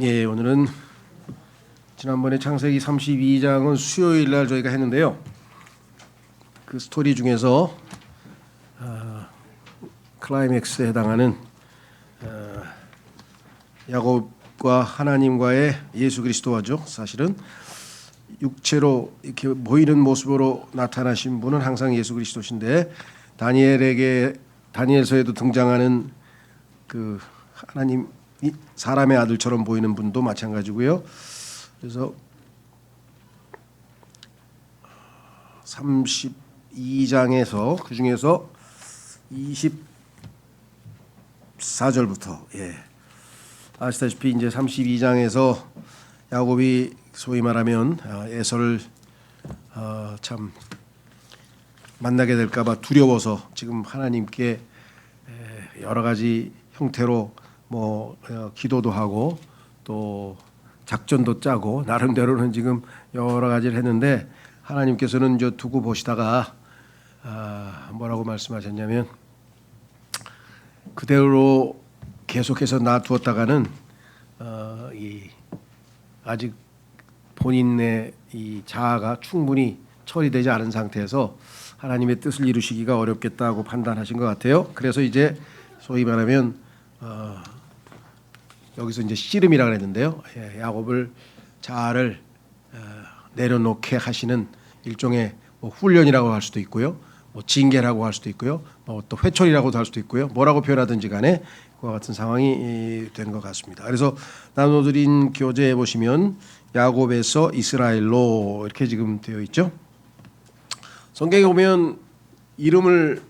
예, 오늘은 지난번에 창세기 32장은 수요일 날 저희가 했는데요. 그 스토리 중에서 클라이맥스에 해당하는 야곱과 하나님과의 예수 그리스도와죠. 사실은 육체로 이렇게 보이는 모습으로 나타나신 분은 항상 예수 그리스도신데 다니엘서에도 등장하는 그 하나님 사람의 아들처럼 보이는 분도 마찬가지고요. 그래서 32장에서 그 중에서 24절부터 아시다시피 이제 32장에서 야곱이 소위 말하면 에서를 참 만나게 될까봐 두려워서 지금 하나님께 여러 가지 형태로 기도도 하고 또 작전도 짜고 나름대로는 지금 여러 가지를 했는데 하나님께서는 저 두고 보시다가 뭐라고 말씀하셨냐면 그대로 계속해서 놔두었다가는 아직 본인의 이 자아가 충분히 처리되지 않은 상태에서 하나님의 뜻을 이루시기가 어렵겠다고 판단하신 것 같아요. 그래서 이제 소위 말하면 여기서 이제 씨름이라고 했는데요. 야곱을 자아를 내려놓게 하시는 일종의 훈련이라고 할 수도 있고요, 징계라고 할 수도 있고요, 또 회초리라고도 할 수도 있고요. 뭐라고 표현하든지 간에 그와 같은 상황이 된 것 같습니다. 그래서 나눠드린 교재에 보시면 야곱에서 이스라엘로 이렇게 지금 되어 있죠. 성경에 보면 이름을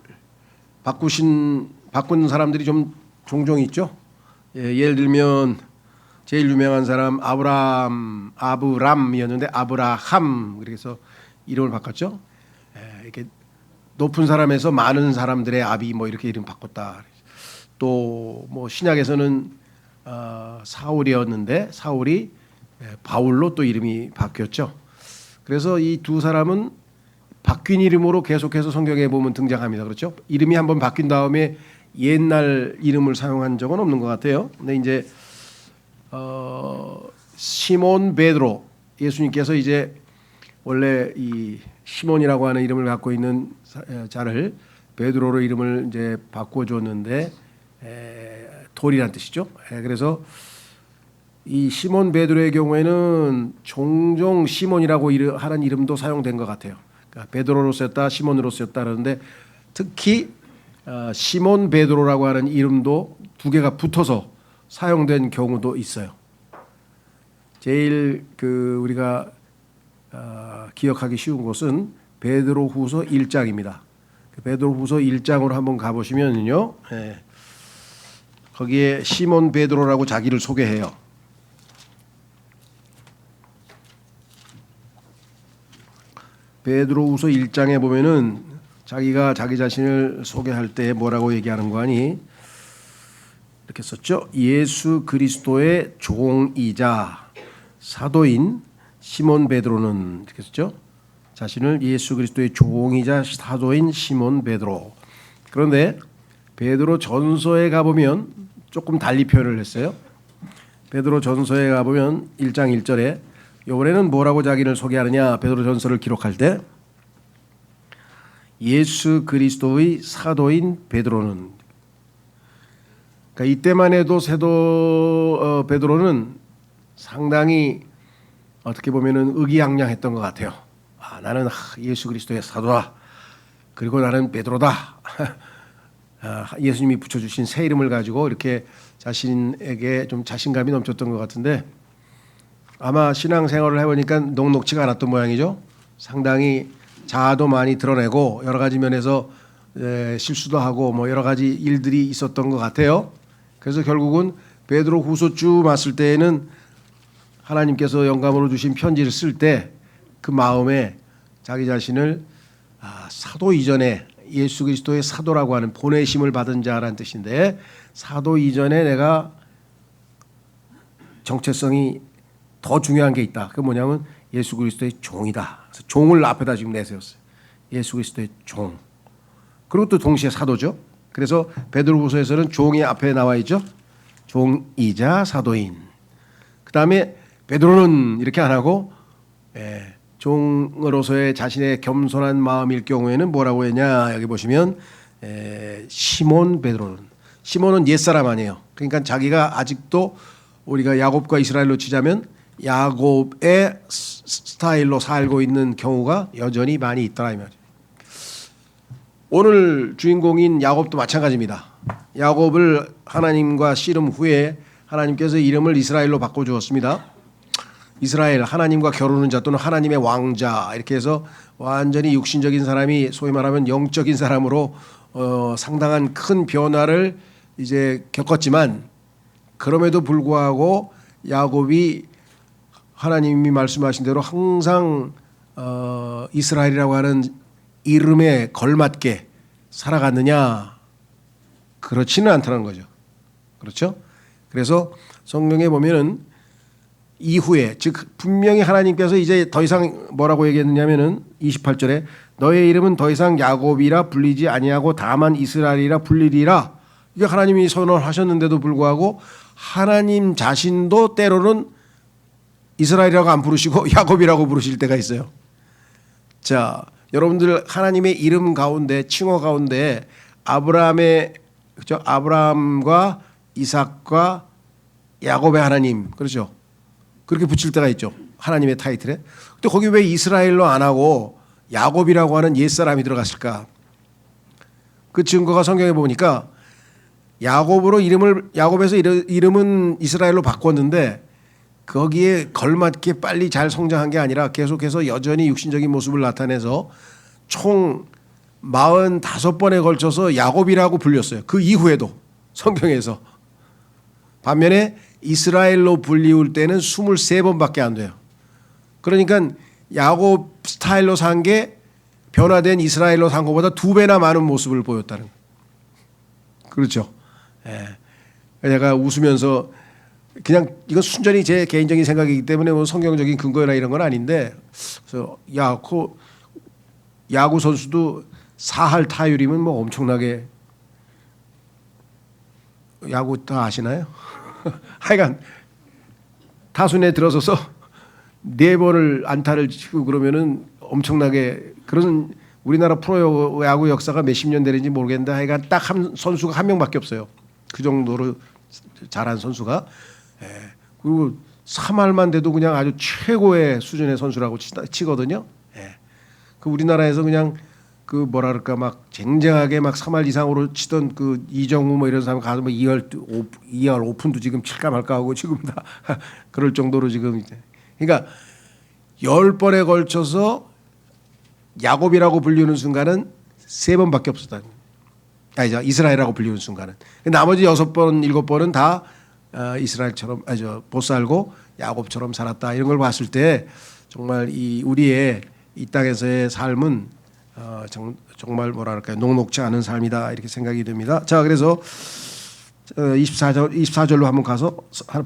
바꾼 사람들이 좀 종종 있죠. 예를 들면 제일 유명한 사람 아브람이었는데 아브라함, 그래서 이름을 바꿨죠. 이렇게 높은 사람에서 많은 사람들의 아비 이렇게 이름 바꿨다. 또 신약에서는 사울이었는데 사울이 바울로 또 이름이 바뀌었죠. 그래서 이 두 사람은 바뀐 이름으로 계속해서 성경에 보면 등장합니다. 그렇죠? 이름이 한번 바뀐 다음에 옛날 이름을 사용한 적은 없는 것 같아요. 근데 이제 시몬 베드로, 예수님께서 이제 원래 이 시몬이라고 하는 이름을 갖고 있는 자를 베드로로 이름을 이제 바꿔줬는데 돌이란 뜻이죠. 그래서 이 시몬 베드로의 경우에는 종종 시몬이라고 하는 이름도 사용된 것 같아요. 그러니까 베드로로 쓰였다, 시몬으로 쓰였다 그러는데 특히 시몬 베드로라고 하는 이름도 두 개가 붙어서 사용된 경우도 있어요. 제일 우리가 기억하기 쉬운 곳은 베드로후서 1장입니다. 베드로후서 1장으로 한번 가보시면요, 거기에 시몬 베드로라고 자기를 소개해요. 베드로후서 1장에 보면은 자기가 자기 자신을 소개할 때 뭐라고 얘기하는 거 아니? 이렇게 썼죠. 예수 그리스도의 종이자 사도인 시몬 베드로는 이렇게 썼죠. 자신을 예수 그리스도의 종이자 사도인 시몬 베드로. 그런데 베드로 전서에 가보면 조금 달리 표현을 했어요. 베드로 전서에 가보면 1장 1절에 이번에는 뭐라고 자기를 소개하느냐? 베드로 전서를 기록할 때 예수 그리스도의 사도인 베드로는, 그러니까 이때만 해도 베드로는 상당히 어떻게 보면은 의기양양했던 것 같아요. 나는 예수 그리스도의 사도다. 그리고 나는 베드로다. 예수님이 붙여주신 새 이름을 가지고 이렇게 자신에게 좀 자신감이 넘쳤던 것 같은데 아마 신앙생활을 해보니까 녹록지가 않았던 모양이죠. 상당히 자아도 많이 드러내고 여러 가지 면에서 실수도 하고 여러 가지 일들이 있었던 것 같아요. 그래서 결국은 베드로후서 쭉 봤을 때에는 하나님께서 영감으로 주신 편지를 쓸 때 그 마음에 자기 자신을 사도 이전에 예수 그리스도의 사도라고 하는 보내심을 받은 자라는 뜻인데, 사도 이전에 내가 정체성이 더 중요한 게 있다. 그게 뭐냐면 예수 그리스도의 종이다. 그래서 종을 앞에다 지금 내세웠어요. 예수 그리스도의 종. 그리고 또 동시에 사도죠. 그래서 베드로후서에서는 종이 앞에 나와 있죠. 종이자 사도인. 다음에 베드로는 이렇게 안 하고 종으로서의 자신의 겸손한 마음일 경우에는 뭐라고 했냐. 여기 보시면 시몬 베드로는, 시몬은 옛사람 아니에요. 그러니까 자기가 아직도 우리가 야곱과 이스라엘로 치자면 야곱의 스타일로 살고 있는 경우가 여전히 많이 있더라 이 말이에요. 오늘 주인공인 야곱도 마찬가지입니다. 야곱을 하나님과 씨름 후에 하나님께서 이름을 이스라엘로 바꿔주었습니다. 이스라엘, 하나님과 겨루는 자 또는 하나님의 왕자, 이렇게 해서 완전히 육신적인 사람이 소위 말하면 영적인 사람으로 상당한 큰 변화를 이제 겪었지만, 그럼에도 불구하고 야곱이 하나님이 말씀하신 대로 항상 이스라엘이라고 하는 이름에 걸맞게 살아갔느냐? 그렇지는 않다는 거죠. 그렇죠? 그래서 성경에 보면은 이후에, 즉 분명히 하나님께서 이제 더 이상 뭐라고 얘기했느냐면은 28절에 너의 이름은 더 이상 야곱이라 불리지 아니하고 다만 이스라엘이라 불리리라. 이게 하나님이 선언하셨는데도 불구하고 하나님 자신도 때로는 이스라엘이라고 안 부르시고 야곱이라고 부르실 때가 있어요. 자, 여러분들 하나님의 이름 가운데, 칭호 가운데 아브라함의, 그렇죠? 아브라함과 이삭과 야곱의 하나님, 그렇죠? 그렇게 붙일 때가 있죠. 하나님의 타이틀에. 근데 거기 왜 이스라엘로 안 하고 야곱이라고 하는 옛사람이 들어갔을까? 그 증거가 성경에 보니까 야곱에서 이름은 이스라엘로 바꿨는데 거기에 걸맞게 빨리 잘 성장한 게 아니라 계속해서 여전히 육신적인 모습을 나타내서 총 45번에 걸쳐서 야곱이라고 불렸어요. 그 이후에도 성경에서. 반면에 이스라엘로 불리울 때는 23번밖에 안 돼요. 그러니까 야곱 스타일로 산 게 변화된 이스라엘로 산 것보다 2배나 많은 모습을 보였다는 거예요. 그렇죠. 제가 웃으면서 그냥 이건 순전히 제 개인적인 생각이기 때문에 뭐 성경적인 근거나 이런 건 아닌데, 그래서 야구 선수도 4할 타율이면 뭐 엄청나게, 야구 다 아시나요? 하여간 타순에 들어서서 4번을 안타를 치고 그러면은 엄청나게, 그런 우리나라 프로야구 역사가 몇십 년 되는지 모르겠는데 하여간 딱 한 선수가 한 명밖에 없어요. 그 정도로 잘한 선수가. 그리고 3할만 돼도 그냥 아주 최고의 수준의 선수라고 치거든요. 그 우리나라에서 그냥 그 뭐라 그럴까 막 쟁쟁하게 막 3할 이상으로 치던 그 이정우 뭐 이런 사람 가서 뭐 2할 오픈도 지금 칠까 말까 하고 지금 다 그럴 정도로 지금 이제, 그러니까 10번에 걸쳐서 야곱이라고 불리는 순간은 3번밖에 없었다. 아니죠, 이스라엘이라고 불리는 순간은. 나머지 6번, 7번은 다 이스라엘처럼 못 살고 야곱처럼 살았다. 이런 걸 봤을 때 정말 우리의 이 땅에서의 삶은 정말 뭐랄까요, 녹록지 않은 삶이다 이렇게 생각이 됩니다. 자, 그래서 24절로 한번 가서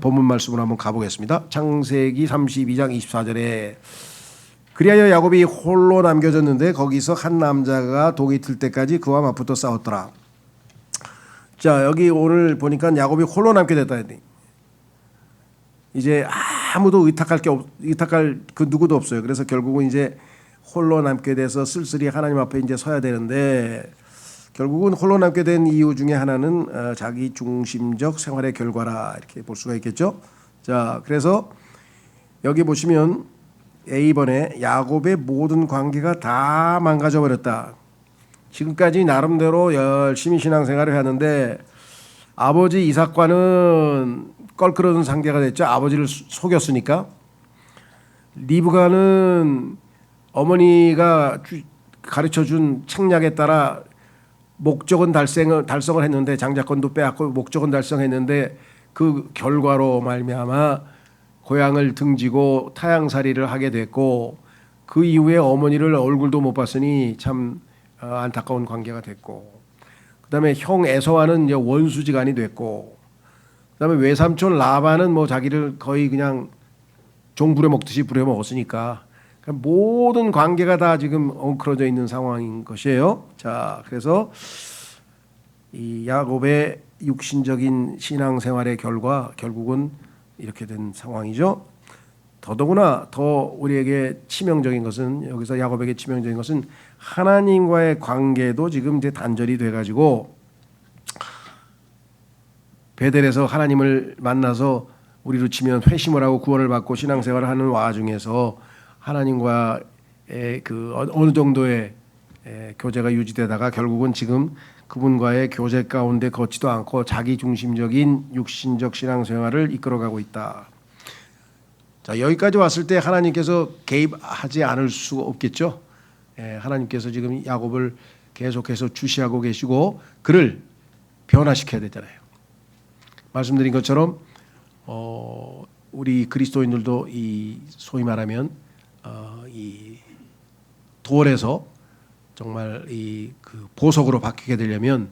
본문 말씀으로 한번 가보겠습니다. 창세기 32장 24절에 그리하여 야곱이 홀로 남겨졌는데 거기서 한 남자가 독이 틀 때까지 그와 맞붙어 싸웠더라. 자, 여기 오늘 보니까 야곱이 홀로 남게 됐다. 이제 아무도 의탁할 그 누구도 없어요. 그래서 결국은 이제 홀로 남게 돼서 쓸쓸히 하나님 앞에 이제 서야 되는데, 결국은 홀로 남게 된 이유 중에 하나는 자기 중심적 생활의 결과라 이렇게 볼 수가 있겠죠. 자, 그래서 여기 보시면 A번에 야곱의 모든 관계가 다 망가져 버렸다. 지금까지 나름대로 열심히 신앙생활을 하는데 아버지 이삭과는 껄끄러운 상대가 됐죠. 아버지를 속였으니까. 리브가는 어머니가 가르쳐준 책략에 따라 목적은 달성을 했는데, 장자권도 빼앗고 목적은 달성했는데 그 결과로 말미암아 고향을 등지고 타향살이를 하게 됐고, 그 이후에 어머니를 얼굴도 못 봤으니 참 안타까운 관계가 됐고, 그다음에 형 에서와는 이제 원수지간이 됐고, 그다음에 외삼촌 라반은 뭐 자기를 거의 그냥 종 부려먹듯이 부려먹었으니까 모든 관계가 다 지금 엉클어져 있는 상황인 것이에요. 자, 그래서 이 야곱의 육신적인 신앙생활의 결과 결국은 이렇게 된 상황이죠. 더더구나 더 우리에게 치명적인 것은, 여기서 야곱에게 치명적인 것은 하나님과의 관계도 지금 이제 단절이 돼가지고 베델에서 하나님을 만나서 우리로 치면 회심을 하고 구원을 받고 신앙생활을 하는 와중에서 하나님과의 그 어느 정도의 교제가 유지되다가 결국은 지금 그분과의 교제 가운데 걷지도 않고 자기 중심적인 육신적 신앙생활을 이끌어가고 있다. 자, 여기까지 왔을 때 하나님께서 개입하지 않을 수가 없겠죠. 하나님께서 지금 야곱을 계속해서 주시하고 계시고 그를 변화시켜야 되잖아요. 말씀드린 것처럼 우리 그리스도인들도 이 소위 말하면 이 돌에서 정말 이 그 보석으로 바뀌게 되려면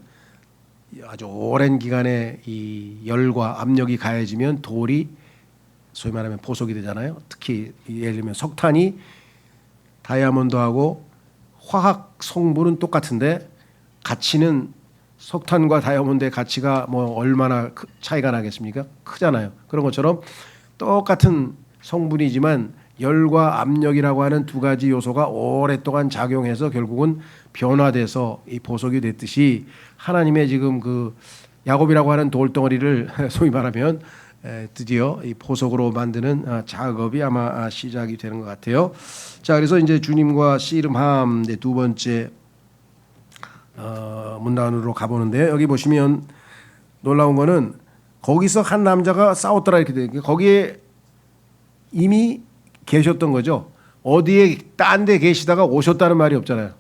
아주 오랜 기간의 이 열과 압력이 가해지면 돌이 소위 말하면 보석이 되잖아요. 특히 예를 들면 석탄이 다이아몬드하고 화학 성분은 똑같은데 가치는 석탄과 다이아몬드의 가치가 뭐 얼마나 차이가 나겠습니까? 크잖아요. 그런 것처럼 똑같은 성분이지만 열과 압력이라고 하는 두 가지 요소가 오랫동안 작용해서 결국은 변화돼서 이 보석이 됐듯이 하나님의 지금 그 야곱이라고 하는 돌덩어리를 소위 말하면 드디어 이 보석으로 만드는 작업이 아마 시작이 되는 것 같아요. 자, 그래서 이제 주님과 씨름함 두 번째 문단으로 가보는데, 여기 보시면 놀라운 거는 거기서 한 남자가 싸웠더라 이렇게 돼. 거기에 이미 계셨던 거죠. 어디에 딴 데 계시다가 오셨다는 말이 없잖아요.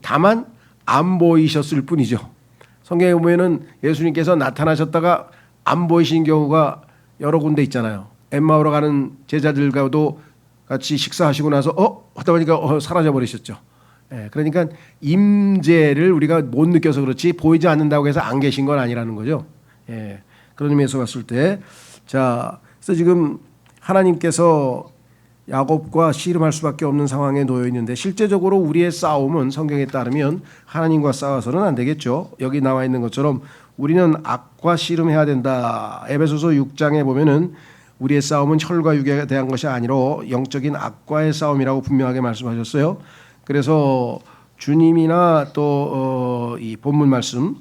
다만 안 보이셨을 뿐이죠. 성경에 보면은 예수님께서 나타나셨다가 안 보이신 경우가 여러 군데 있잖아요. 엠마오로 가는 제자들과도 같이 식사하시고 나서 하다 보니까 사라져 버리셨죠. 그러니까 임재를 우리가 못 느껴서 그렇지 보이지 않는다고 해서 안 계신 건 아니라는 거죠. 그런 의미에서 봤을 때, 자, 그래서 지금 하나님께서 야곱과 씨름할 수밖에 없는 상황에 놓여 있는데, 실제적으로 우리의 싸움은 성경에 따르면 하나님과 싸워서는 안 되겠죠. 여기 나와 있는 것처럼 우리는 악과 씨름해야 된다. 에베소서 6장에 보면은 우리의 싸움은 혈과 육에 대한 것이 아니로 영적인 악과의 싸움이라고 분명하게 말씀하셨어요. 그래서 주님이나 또 이 본문 말씀에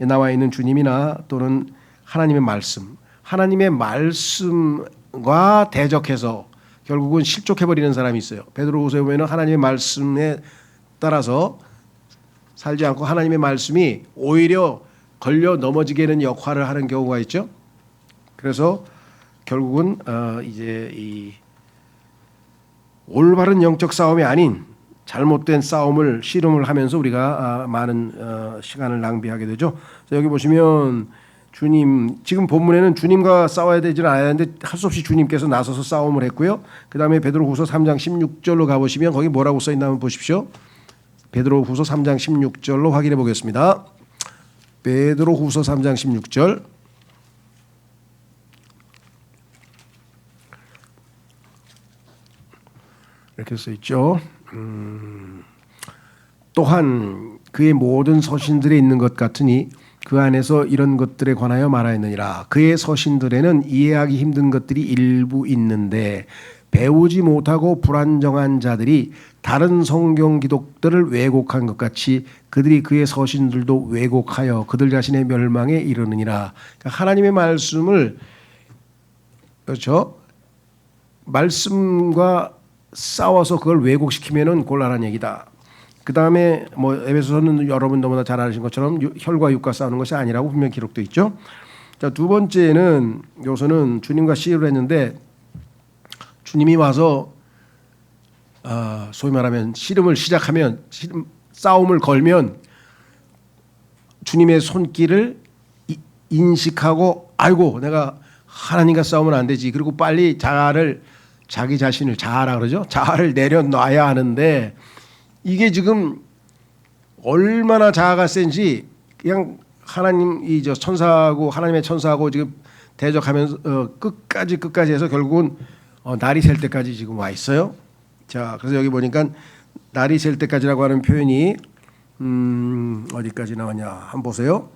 나와 있는 주님이나 또는 하나님의 말씀과 대적해서 결국은 실족해버리는 사람이 있어요. 베드로후서에 보면 하나님의 말씀에 따라서 살지 않고 하나님의 말씀이 오히려 걸려 넘어지게 하는 역할을 하는 경우가 있죠. 그래서 결국은 이제 이 올바른 영적 싸움이 아닌 잘못된 싸움을 씨름을 하면서 우리가 많은 시간을 낭비하게 되죠. 여기 보시면 주님, 지금 본문에는 주님과 싸워야 되지는 않아야 하는데 할 수 없이 주님께서 나서서 싸움을 했고요. 그 다음에 베드로후서 3장 16절로 가보시면 거기 뭐라고 써있나 한번 보십시오. 베드로후서 3장 16절로 확인해 보겠습니다. 베드로후서 3장 16절. 이렇게 써있죠. 또한 그의 모든 서신들에 있는 것 같으니 그 안에서 이런 것들에 관하여 말하였느니라. 그의 서신들에는 이해하기 힘든 것들이 일부 있는데 배우지 못하고 불안정한 자들이 다른 성경 기독들을 왜곡한 것 같이 그들이 그의 서신들도 왜곡하여 그들 자신의 멸망에 이르느니라. 그러니까 하나님의 말씀을, 그렇죠, 말씀과 싸워서 그걸 왜곡시키면은 곤란한 얘기다. 그 다음에 뭐 에베소서는 여러분 너무나 잘 아시는 것처럼 혈과 육과 싸우는 것이 아니라고 분명히 기록되어 있죠. 자, 두 번째는 요소는 주님과 씨름을 했는데 주님이 와서 소위 말하면 씨름을 시작하면, 싸움을 걸면 주님의 손길을 인식하고 아이고 내가 하나님과 싸우면 안 되지. 그리고 빨리 자기 자신을 자아라 그러죠. 자아를 내려놔야 하는데 이게 지금 얼마나 자아가 센지 그냥 하나님 천사하고 하나님의 천사하고 지금 대적하면서 끝까지 해서 결국은 날이 셀 때까지 지금 와 있어요. 자, 그래서 여기 보니까 날이 셀 때까지라고 하는 표현이 어디까지 나왔냐 한번 보세요.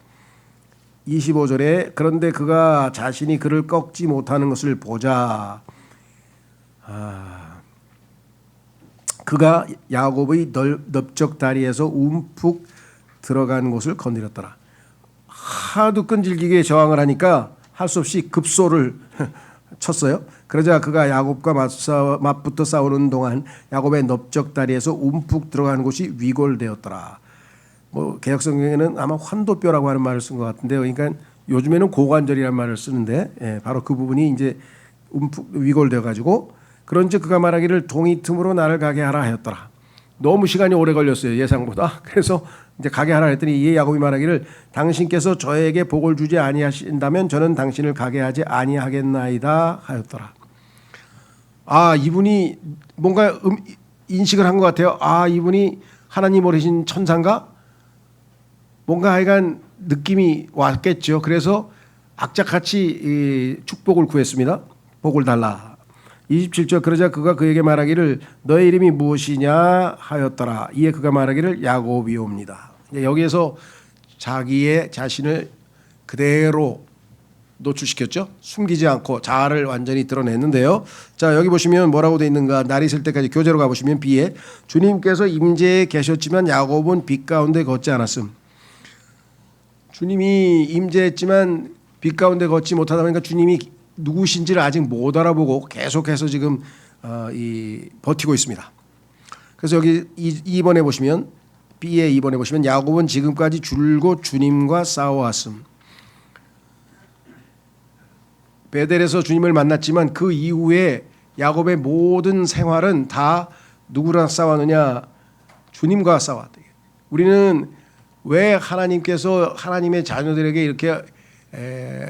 25절에 그런데 그가 자신이 그를 꺾지 못하는 것을 보자. 그가 야곱의 넓적 다리에서 움푹 들어간 곳을 건드렸더라. 하도 끈질기게 저항을 하니까 할 수 없이 급소를 쳤어요. 그러자 그가 야곱과 맞붙어 싸우는 동안 야곱의 넓적 다리에서 움푹 들어간 곳이 위골되었더라. 뭐 개역성경에는 아마 환도뼈라고 하는 말을 쓴 것 같은데요. 그러니까 요즘에는 고관절이라는 말을 쓰는데 바로 그 부분이 이제 움푹 위골되어 가지고 그런즉 그가 말하기를 동이 틈으로 나를 가게 하라 하였더라. 너무 시간이 오래 걸렸어요, 예상보다. 그래서 이제 가게 하라 했더니 이에 야곱이 말하기를 당신께서 저에게 복을 주지 아니하신다면 저는 당신을 가게 하지 아니하겠나이다 하였더라. 이분이 뭔가 인식을 한 것 같아요. 이분이 하나님 어리신 천사인가? 뭔가 하여간 느낌이 왔겠죠. 그래서 악착같이 축복을 구했습니다. 복을 달라. 27절 그러자 그가 그에게 말하기를 너의 이름이 무엇이냐 하였더라. 이에 그가 말하기를 야곱이옵니다. 여기에서 자기의 자신을 그대로 노출시켰죠. 숨기지 않고 자아를 완전히 드러냈는데요. 자, 여기 보시면 뭐라고 되어 있는가. 날이 있을 때까지 교재로 가보시면 B에 주님께서 임재에 계셨지만 야곱은 빛 가운데 걷지 않았음. 주님이 임재했지만 빛 가운데 걷지 못하다 보니까 주님이 누구신지를 아직 못 알아보고 계속해서 지금 버티고 있습니다. 그래서 여기 2번에 보시면 B에 2번에 보시면 야곱은 지금까지 줄곧 주님과 싸워왔음. 베델에서 주님을 만났지만 그 이후에 야곱의 모든 생활은 다 누구랑 싸웠느냐? 주님과 싸웠다. 우리는 왜 하나님께서 하나님의 자녀들에게 이렇게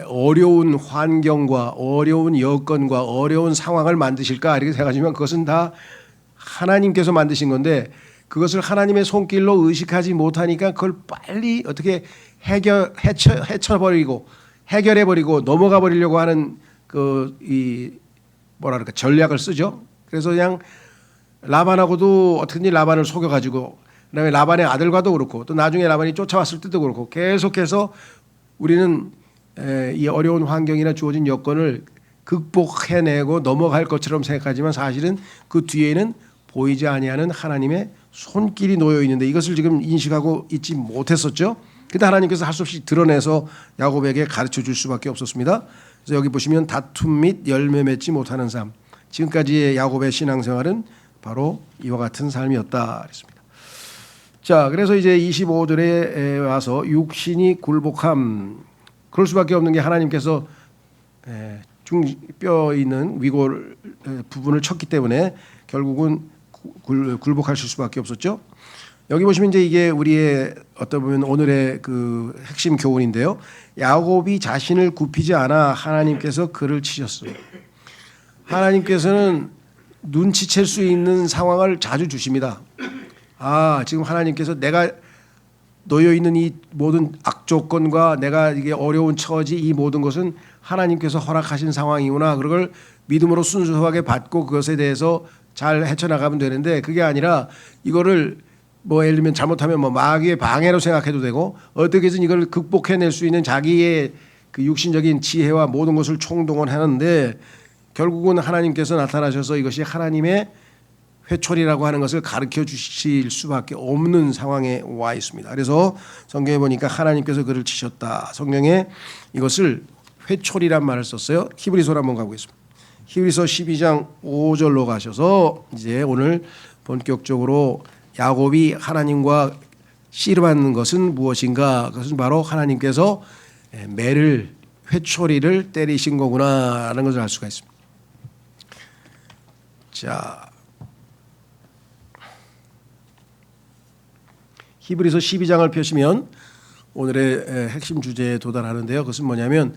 어려운 환경과 어려운 여건과 어려운 상황을 만드실까 이렇게 생각하시면 그것은 다 하나님께서 만드신 건데 그것을 하나님의 손길로 의식하지 못하니까 그걸 빨리 어떻게 해쳐버리고 해결해버리고 넘어가 버리려고 하는 뭐랄까 전략을 쓰죠. 그래서 그냥 라반하고도 어떻게든지 라반을 속여가지고 그다음에 라반의 아들과도 그렇고 또 나중에 라반이 쫓아왔을 때도 그렇고 계속해서 우리는 이 어려운 환경이나 주어진 여건을 극복해내고 넘어갈 것처럼 생각하지만 사실은 그 뒤에는 보이지 아니하는 하나님의 손길이 놓여 있는데 이것을 지금 인식하고 있지 못했었죠. 그때 하나님께서 할 수 없이 드러내서 야곱에게 가르쳐 줄 수밖에 없었습니다. 그래서 여기 보시면 다툼 및 열매 맺지 못하는 삶. 지금까지의 야곱의 신앙생활은 바로 이와 같은 삶이었다 그랬습니다. 자, 그래서 이제 25절에 와서 육신이 굴복함. 그럴 수밖에 없는 게 하나님께서 뼈 있는 위골 부분을 쳤기 때문에 결국은 굴복하실 수밖에 없었죠. 여기 보시면 이제 이게 우리의 어떤 보면 오늘의 그 핵심 교훈인데요. 야곱이 자신을 굽히지 않아 하나님께서 그를 치셨어요. 하나님께서는 눈치챌 수 있는 상황을 자주 주십니다. 지금 하나님께서 내가 놓여 있는 이 모든 악조건과 내가 이게 어려운 처지 이 모든 것은 하나님께서 허락하신 상황이구나. 그걸 믿음으로 순수하게 받고 그것에 대해서 잘 헤쳐나가면 되는데 그게 아니라 이거를 예를 들면 잘못하면 마귀의 방해로 생각해도 되고 어떻게든 이걸 극복해낼 수 있는 자기의 그 육신적인 지혜와 모든 것을 총동원하는데 결국은 하나님께서 나타나셔서 이것이 하나님의 회초리라고 하는 것을 가르쳐 주실 수밖에 없는 상황에 와 있습니다. 그래서 성경에 보니까 하나님께서 그를 치셨다. 성경에 이것을 회초리란 말을 썼어요. 히브리서로 한번 가보겠습니다. 히브리서 12장 5절로 가셔서 이제 오늘 본격적으로 야곱이 하나님과 씨름하는 것은 무엇인가? 그것은 바로 하나님께서 매를 회초리를 때리신 거구나 하는 것을 알 수가 있습니다. 자, 히브리서 12장을 펴시면 오늘의 핵심 주제에 도달하는데요. 그것은 뭐냐면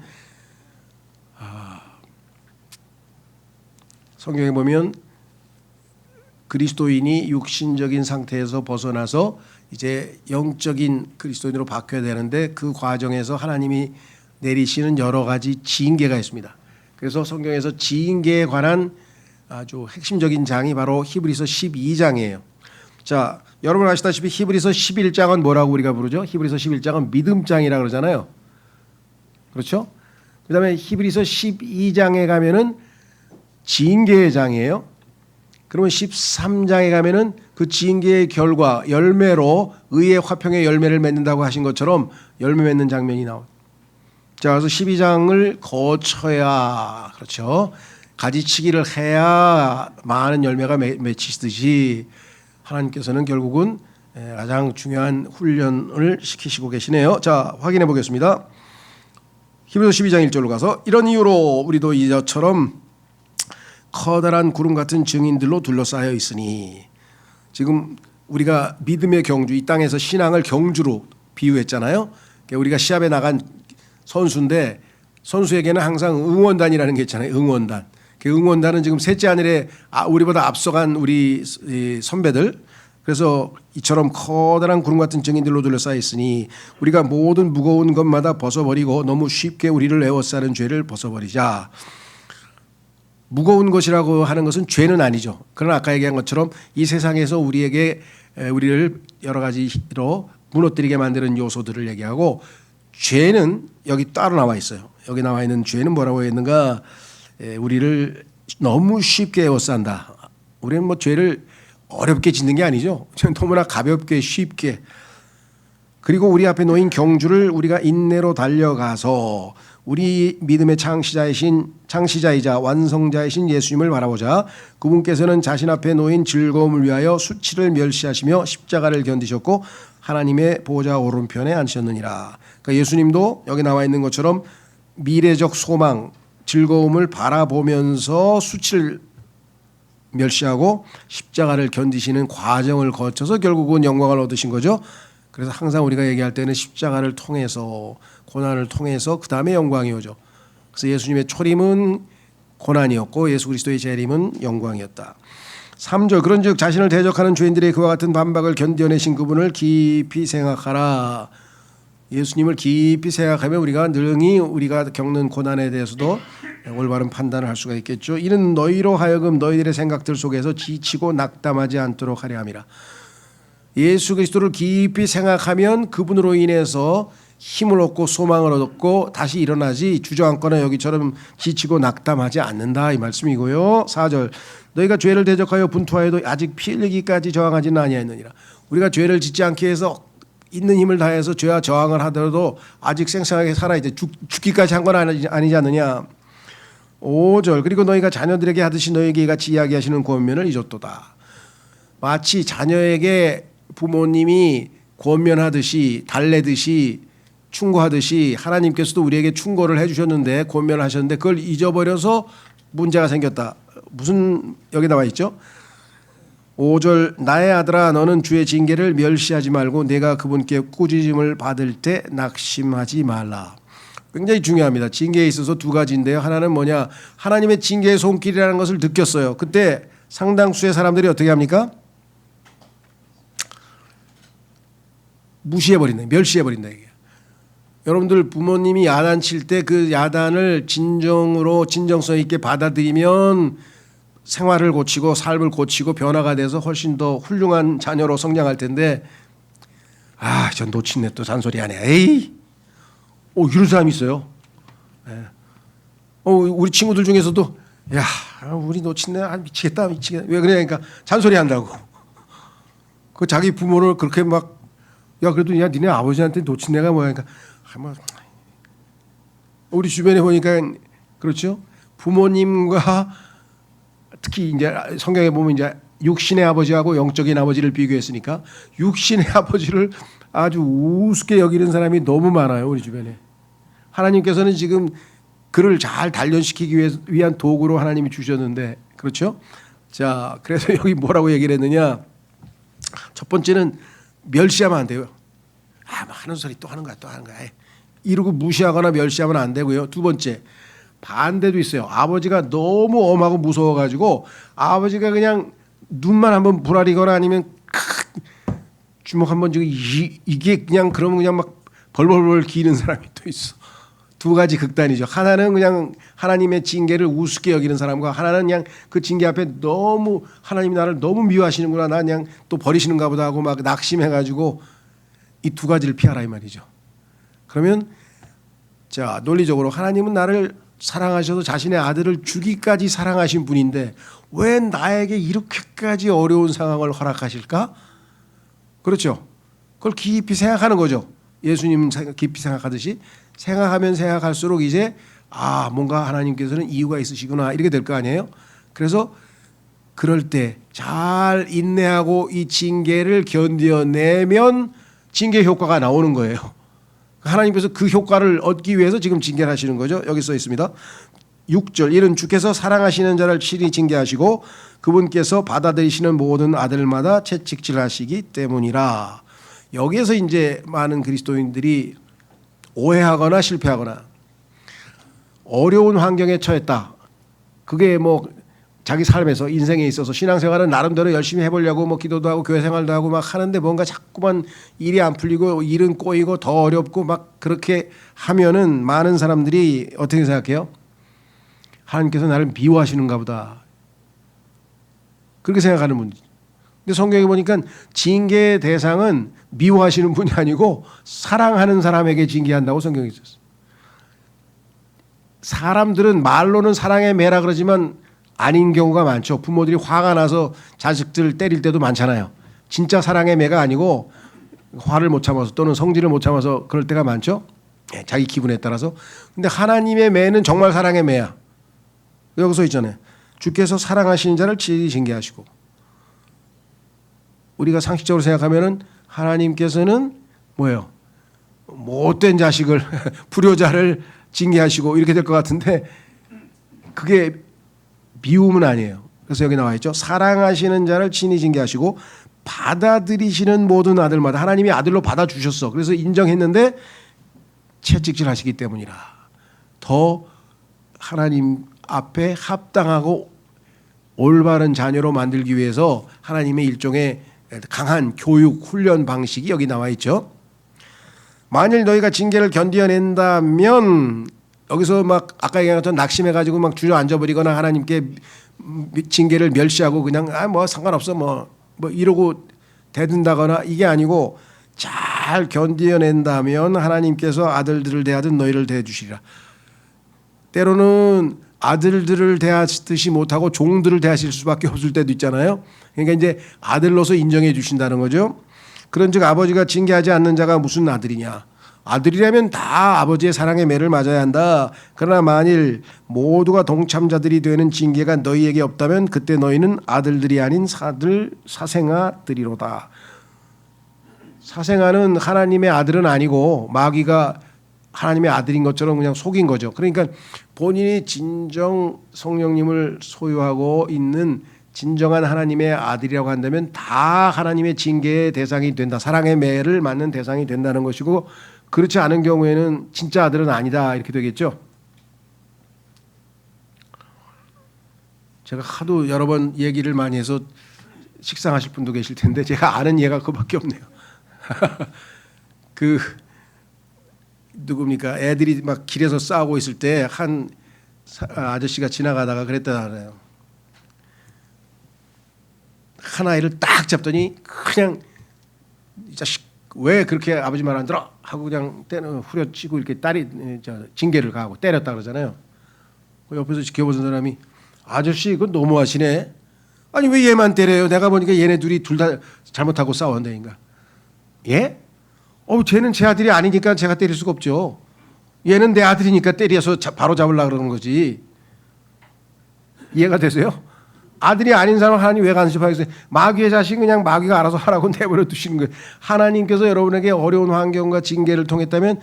성경에 보면 그리스도인이 육신적인 상태에서 벗어나서 이제 영적인 그리스도인으로 바뀌어야 되는데 그 과정에서 하나님이 내리시는 여러 가지 징계가 있습니다. 그래서 성경에서 징계에 관한 아주 핵심적인 장이 바로 히브리서 12장이에요. 자, 여러분 아시다시피 히브리서 11장은 뭐라고 우리가 부르죠? 히브리서 11장은 믿음장이라고 그러잖아요. 그렇죠? 그다음에 히브리서 12장에 가면은 징계의 장이에요. 그러면 13장에 가면은 그 징계의 결과 열매로 의의 화평의 열매를 맺는다고 하신 것처럼 열매 맺는 장면이 나옵니다. 자, 그래서 12장을 거쳐야, 그렇죠, 가지치기를 해야 많은 열매가 맺히듯이 하나님께서는 결국은 가장 중요한 훈련을 시키시고 계시네요. 자, 확인해 보겠습니다. 히브리서 12장 1절로 가서 이런 이유로 우리도 이처럼 커다란 구름 같은 증인들로 둘러싸여 있으니, 지금 우리가 믿음의 경주, 이 땅에서 신앙을 경주로 비유했잖아요. 우리가 시합에 나간 선수인데 선수에게는 항상 응원단이라는 게 있잖아요. 응원단. 그 응원단은 지금 셋째 하늘에 우리보다 앞서간 우리 선배들, 그래서 이처럼 커다란 구름 같은 증인들로 둘러싸여 있으니 우리가 모든 무거운 것마다 벗어버리고 너무 쉽게 우리를 에워싸는 죄를 벗어버리자. 무거운 것이라고 하는 것은 죄는 아니죠. 그러나 아까 얘기한 것처럼 이 세상에서 우리를 여러 가지로 무너뜨리게 만드는 요소들을 얘기하고, 죄는 여기 따로 나와 있어요. 여기 나와 있는 죄는 뭐라고 했는가? 우리를 너무 쉽게 에워싼다. 우리는 뭐 죄를 어렵게 짓는 게 아니죠. 너무나 가볍게 쉽게. 그리고 우리 앞에 놓인 경주를 우리가 인내로 달려가서 우리 믿음의 창시자이자 완성자이신 예수님을 바라보자. 그분께서는 자신 앞에 놓인 즐거움을 위하여 수치를 멸시하시며 십자가를 견디셨고 하나님의 보좌 오른편에 앉으셨느니라. 그러니까 예수님도 여기 나와 있는 것처럼 미래적 소망, 즐거움을 바라보면서 수치를 멸시하고 십자가를 견디시는 과정을 거쳐서 결국은 영광을 얻으신 거죠. 그래서 항상 우리가 얘기할 때는 십자가를 통해서, 고난을 통해서 그 다음에 영광이 오죠. 그래서 예수님의 초림은 고난이었고 예수 그리스도의 재림은 영광이었다. 3절 그런즉 자신을 대적하는 죄인들의 그와 같은 반박을 견뎌내신 그분을 깊이 생각하라. 예수님을 깊이 생각하면 우리가 능히 우리가 겪는 고난에 대해서도 올바른 판단을 할 수가 있겠죠. 이는 너희로 하여금 너희들의 생각들 속에서 지치고 낙담하지 않도록 하려 함이라. 예수 그리스도를 깊이 생각하면 그분으로 인해서 힘을 얻고 소망을 얻고 다시 일어나지, 주저앉거나 여기처럼 지치고 낙담하지 않는다, 이 말씀이고요. 4절 너희가 죄를 대적하여 분투하여도 아직 피 흘리기까지 저항하지는 아니하였느니라. 우리가 죄를 짓지 않기 위해서 있는 힘을 다해서 죄와 저항을 하더라도 아직 생생하게 살아야 돼. 죽기까지 한 건 아니지 않느냐. 5절 그리고 너희가 자녀들에게 하듯이 너희에게 같이 이야기하시는 권면을 잊었도다. 마치 자녀에게 부모님이 권면하듯이, 달래듯이, 충고하듯이 하나님께서도 우리에게 충고를 해주셨는데, 권면을 하셨는데 그걸 잊어버려서 문제가 생겼다. 무슨, 여기 나와 있죠. 5절 나의 아들아 너는 주의 징계를 멸시하지 말고 내가 그분께 꾸짖음을 받을 때 낙심하지 말라. 굉장히 중요합니다. 징계에 있어서 두 가지인데요. 하나는 뭐냐, 하나님의 징계의 손길이라는 것을 느꼈어요. 그때 상당수의 사람들이 어떻게 합니까? 무시해버린다, 멸시해버린다 이게. 여러분들 부모님이 야단칠 때 그 야단을 진정성 있게 받아들이면 생활을 고치고 삶을 고치고 변화가 돼서 훨씬 더 훌륭한 자녀로 성장할 텐데, 저 놓친네 또 잔소리하네. 에이, 이런 사람이 있어요. 우리 친구들 중에서도 우리 놓친네 미치겠다. 왜 그러니까 잔소리한다고. 그 자기 부모를 그렇게 막, 그래도 니네 아버지한테 놓친네가 뭐야. 그러니까 우리 주변에 보니까 그렇죠. 부모님과 특히 이제 성경에 보면 이제 육신의 아버지하고 영적인 아버지를 비교했으니까 육신의 아버지를 아주 우습게 여기는 사람이 너무 많아요, 우리 주변에. 하나님께서는 지금 그를 잘 단련시키기 위한 도구로 하나님이 주셨는데, 그렇죠? 자, 그래서 여기 뭐라고 얘기를 했느냐? 첫 번째는 멸시하면 안 돼요. 하는 소리 또 하는 거야. 이러고 무시하거나 멸시하면 안 되고요. 두 번째, 반대도 있어요. 아버지가 너무 엄하고 무서워가지고 아버지가 그냥 눈만 한번 부라리거나 아니면 주먹 한번 지고 이게 그냥 그러면 그냥 막 벌벌벌 기는 사람이 또 있어. 두 가지 극단이죠. 하나는 그냥 하나님의 징계를 우습게 여기는 사람과, 하나는 그냥 그 징계 앞에 너무 하나님이 나를 너무 미워하시는구나, 나 그냥 또 버리시는가 보다 하고 막 낙심해가지고, 이 두 가지를 피하라 이 말이죠. 그러면 자, 논리적으로 하나님은 나를 사랑하셔서 자신의 아들을 주기까지 사랑하신 분인데 왜 나에게 이렇게까지 어려운 상황을 허락하실까? 그렇죠. 그걸 깊이 생각하는 거죠. 예수님 깊이 생각하듯이 생각하면 생각할수록 이제 뭔가 하나님께서는 이유가 있으시구나 이렇게 될 거 아니에요. 그래서 그럴 때 잘 인내하고 이 징계를 견뎌내면 징계 효과가 나오는 거예요. 하나님께서 그 효과를 얻기 위해서 지금 징계를 하시는 거죠. 여기 써 있습니다. 6절 이는 주께서 사랑하시는 자를 친히 징계하시고 그분께서 받아들이시는 모든 아들마다 채찍질하시기 때문이라. 여기에서 이제 많은 그리스도인들이 오해하거나 실패하거나 어려운 환경에 처했다. 그게 뭐 자기 삶에서 인생에 있어서 신앙생활은 나름대로 열심히 해보려고 뭐 기도도 하고 교회 생활도 하고 막 하는데 뭔가 자꾸만 일이 안 풀리고 일은 꼬이고 더 어렵고 막 그렇게 하면은 많은 사람들이 어떻게 생각해요? 하나님께서 나를 미워하시는가 보다. 그렇게 생각하는 분이죠. 근데 성경에 보니까 징계의 대상은 미워하시는 분이 아니고 사랑하는 사람에게 징계한다고 성경에 있었어요. 사람들은 말로는 사랑의 매라 그러지만 아닌 경우가 많죠. 부모들이 화가 나서 자식들 때릴 때도 많잖아요. 진짜 사랑의 매가 아니고 화를 못 참아서 또는 성질을 못 참아서 그럴 때가 많죠. 자기 기분에 따라서. 근데 하나님의 매는 정말 사랑의 매야. 여기서 있잖아요. 주께서 사랑하시는 자를 친히 징계하시고. 우리가 상식적으로 생각하면은 하나님께서는 뭐예요? 못된 자식을 불효자를 징계하시고 이렇게 될 것 같은데 그게 미움은 아니에요. 그래서 여기 나와 있죠. 사랑하시는 자를 친히 징계하시고 받아들이시는 모든 아들마다 하나님이 아들로 받아주셨어. 그래서 인정했는데 채찍질하시기 때문이라. 더 하나님 앞에 합당하고 올바른 자녀로 만들기 위해서 하나님의 일종의 강한 교육 훈련 방식이 여기 나와 있죠. 만일 너희가 징계를 견뎌낸다면 여기서 막 아까 얘기했던 낙심해가지고 막 주저앉아버리거나 하나님께 징계를 멸시하고 그냥 뭐 상관없어 뭐 이러고 대든다거나 이게 아니고 잘 견뎌낸다면 하나님께서 아들들을 대하듯 너희를 대해주시리라. 때로는 아들들을 대하듯이 못하고 종들을 대하실 수밖에 없을 때도 있잖아요. 그러니까 이제 아들로서 인정해 주신다는 거죠. 그런즉 아버지가 징계하지 않는 자가 무슨 아들이냐. 아들이라면 다 아버지의 사랑의 매를 맞아야 한다. 그러나 만일 모두가 동참자들이 되는 징계가 너희에게 없다면 그때 너희는 아들들이 아닌 사생아들이로다. 사생아는 하나님의 아들은 아니고 마귀가 하나님의 아들인 것처럼 그냥 속인 거죠. 그러니까 본인이 진정 성령님을 소유하고 있는 진정한 하나님의 아들이라고 한다면 다 하나님의 징계의 대상이 된다. 사랑의 매를 맞는 대상이 된다는 것이고 그렇지 않은 경우에는 진짜 아들은 아니다 이렇게 되겠죠. 제가 하도 여러 번 얘기를 많이 해서 식상하실 분도 계실 텐데 제가 아는 예가 그밖에 없네요. 그 누굽니까? 애들이 막 길에서 싸우고 있을 때 한 아저씨가 지나가다가 그랬다잖아요. 한 아이를 딱 잡더니 그냥 이 자식 왜 그렇게 아버지 말 안 들어? 하고 그냥 후려치고 이렇게 징계를 가하고 때렸다 그러잖아요. 그 옆에서 지켜보는 사람이 아저씨 그건 너무하시네. 아니 왜 얘만 때려요? 내가 보니까 얘네 둘이 둘 다 잘못하고 싸웠다니까. 예? 쟤는 제 아들이 아니니까 제가 때릴 수가 없죠. 얘는 내 아들이니까 때려서 바로 잡으려고 그러는 거지. 이해가 되세요? 아들이 아닌 사람 하나님 왜 간섭하겠어요? 마귀의 자식 그냥 마귀가 알아서 하라고 내버려 두시는 거예요. 하나님께서 여러분에게 어려운 환경과 징계를 통했다면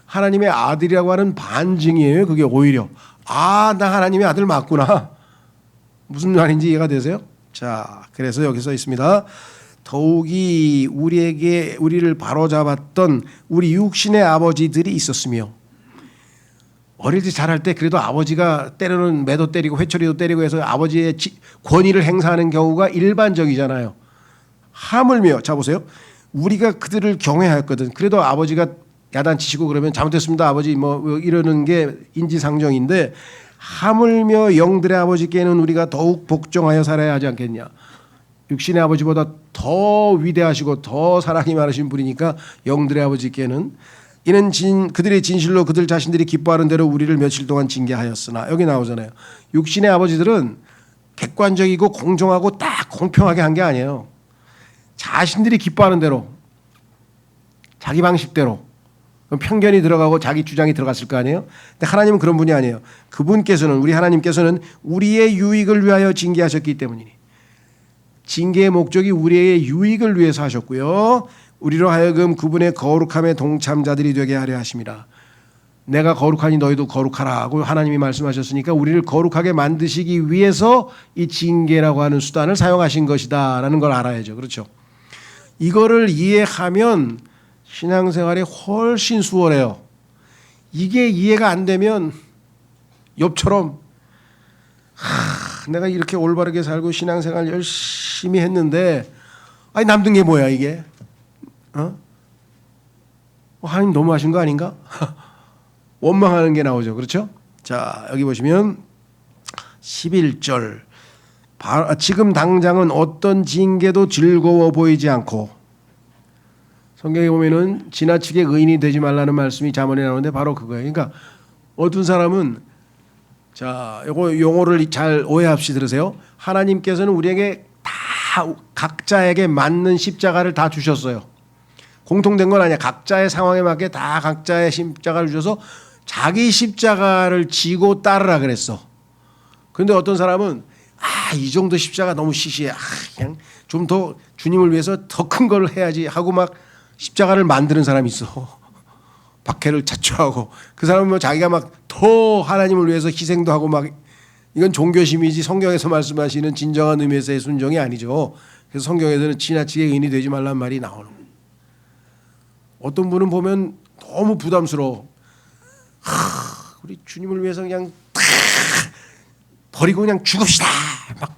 하나님의 아들이라고 하는 반증이에요. 그게 오히려 나 하나님의 아들 맞구나. 무슨 말인지 이해가 되세요? 자, 그래서 여기 써 있습니다. 더욱이 우리를 바로잡았던 우리 육신의 아버지들이 있었으며 어릴 때 자랄 때 그래도 아버지가 때로는 매도 때리고 회초리도 때리고 해서 아버지의 권위를 행사하는 경우가 일반적이잖아요. 하물며 자 보세요. 우리가 그들을 경외하였거든. 그래도 아버지가 야단치시고 그러면 잘못했습니다 아버지 뭐 이러는 게 인지상정인데 하물며 영들의 아버지께는 우리가 더욱 복종하여 살아야 하지 않겠냐. 육신의 아버지보다 더 위대하시고 더 사랑이 많으신 분이니까 영들의 아버지께는 이는 그들의 진실로 그들 자신들이 기뻐하는 대로 우리를 며칠 동안 징계하였으나, 여기 나오잖아요. 육신의 아버지들은 객관적이고 공정하고 딱 공평하게 한 게 아니에요. 자신들이 기뻐하는 대로, 자기 방식대로 편견이 들어가고 자기 주장이 들어갔을 거 아니에요. 근데 하나님은 그런 분이 아니에요. 그분께서는, 우리 하나님께서는 우리의 유익을 위하여 징계하셨기 때문이니, 징계의 목적이 우리의 유익을 위해서 하셨고요, 우리로 하여금 그분의 거룩함의 동참자들이 되게 하려 하심이라. 내가 거룩하니 너희도 거룩하라 하고 하나님이 말씀하셨으니까 우리를 거룩하게 만드시기 위해서 이 징계라고 하는 수단을 사용하신 것이다 라는 걸 알아야죠. 그렇죠? 이거를 이해하면 신앙생활이 훨씬 수월해요. 이게 이해가 안 되면 욥처럼 내가 이렇게 올바르게 살고 신앙생활 열심히 했는데 아니 남든 게 뭐야 이게? 하나님 너무하신 거 아닌가? 원망하는 게 나오죠. 그렇죠? 자, 여기 보시면 11절, 지금 당장은 어떤 징계도 즐거워 보이지 않고, 성경에 보면은 지나치게 의인이 되지 말라는 말씀이 잠언에 나오는데 바로 그거예요. 그러니까 어떤 사람은, 자, 요거 용어를 잘 오해없이 들으세요. 하나님께서는 우리에게 다 각자에게 맞는 십자가를 다 주셨어요. 공통된 건 아니야. 각자의 상황에 맞게 다 각자의 십자가를 주셔서 자기 십자가를 지고 따르라 그랬어. 그런데 어떤 사람은 이 정도 십자가 너무 시시해. 그냥 좀 더 주님을 위해서 더 큰 걸 해야지 하고 막 십자가를 만드는 사람이 있어. 박해를 자초하고. 그 사람은 뭐 자기가 막 더 하나님을 위해서 희생도 하고 막, 이건 종교심이지 성경에서 말씀하시는 진정한 의미에서의 순종이 아니죠. 그래서 성경에서는 지나치게 의인이 되지 말란 말이 나오는 거예요. 어떤 분은 보면 너무 부담스러워. 우리 주님을 위해서 그냥 버리고 그냥 죽읍시다. 막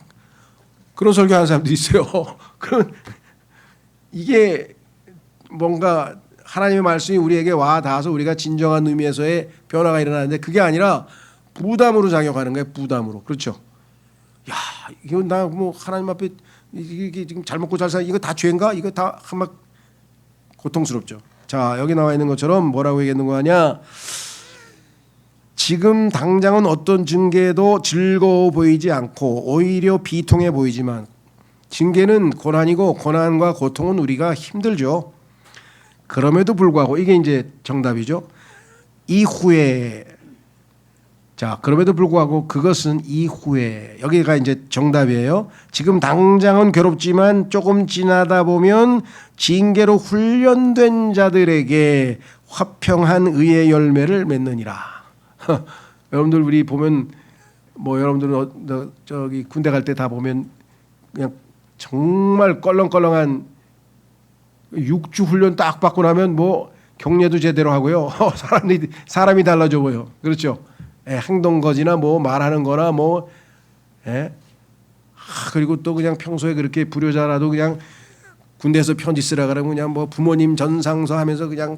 그런 설교하는 사람도 있어요. 그런, 이게 뭔가 하나님의 말씀이 우리에게 와 닿아서 우리가 진정한 의미에서의 변화가 일어나는데 그게 아니라 부담으로 작용하는 거예요. 부담으로. 그렇죠? 야, 이거 나 뭐 하나님 앞에 이게 지금 잘 먹고 잘 살 이거 다 죄인가? 이거 다 막 고통스럽죠. 자, 여기 나와 있는 것처럼 뭐라고 얘기하는 거 하냐? 지금 당장은 어떤 징계도 즐거워 보이지 않고 오히려 비통해 보이지만, 징계는 고난이고 고난과 고통은 우리가 힘들죠. 그럼에도 불구하고, 이게 이제 정답이죠. 이후에, 자, 그럼에도 불구하고 그것은 이후에, 여기가 이제 정답이에요. 지금 당장은 괴롭지만 조금 지나다 보면 징계로 훈련된 자들에게 화평한 의의 열매를 맺느니라. 여러분들 우리 보면 뭐 여러분들은 저기 군대 갈 때 다 보면 그냥 정말 껄렁껄렁한 육주 훈련 딱 받고 나면 뭐 경례도 제대로 하고요. 사람이 달라져 보여. 그렇죠? 행동 거지나 뭐 말하는 거나 뭐, 그리고 또 그냥 평소에 그렇게 불효자라도 그냥 군대에서 편지 쓰라 그러면 그냥 뭐 부모님 전상서 하면서 그냥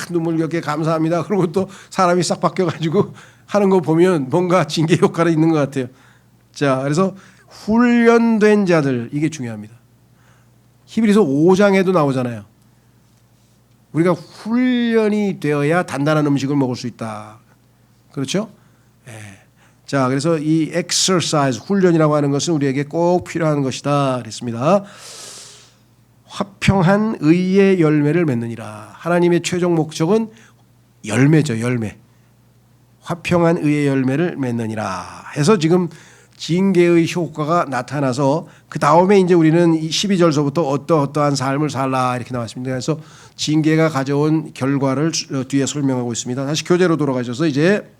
눈물겹게 감사합니다. 그리고 또 사람이 싹 바뀌어가지고 하는 거 보면 뭔가 징계 효과가 있는 것 같아요. 자, 그래서 훈련된 자들, 이게 중요합니다. 히브리서 5장에도 나오잖아요. 우리가 훈련이 되어야 단단한 음식을 먹을 수 있다. 그렇죠? 자, 그래서 이 exercise, 훈련이라고 하는 것은 우리에게 꼭 필요한 것이다 그랬습니다. 화평한 의의 열매를 맺느니라. 하나님의 최종 목적은 열매죠. 열매. 화평한 의의 열매를 맺느니라 해서 지금 징계의 효과가 나타나서 그 다음에 이제 우리는 12절서부터 어떠한 삶을 살라 이렇게 나왔습니다. 그래서 징계가 가져온 결과를 뒤에 설명하고 있습니다. 다시 교재로 돌아가셔서 이제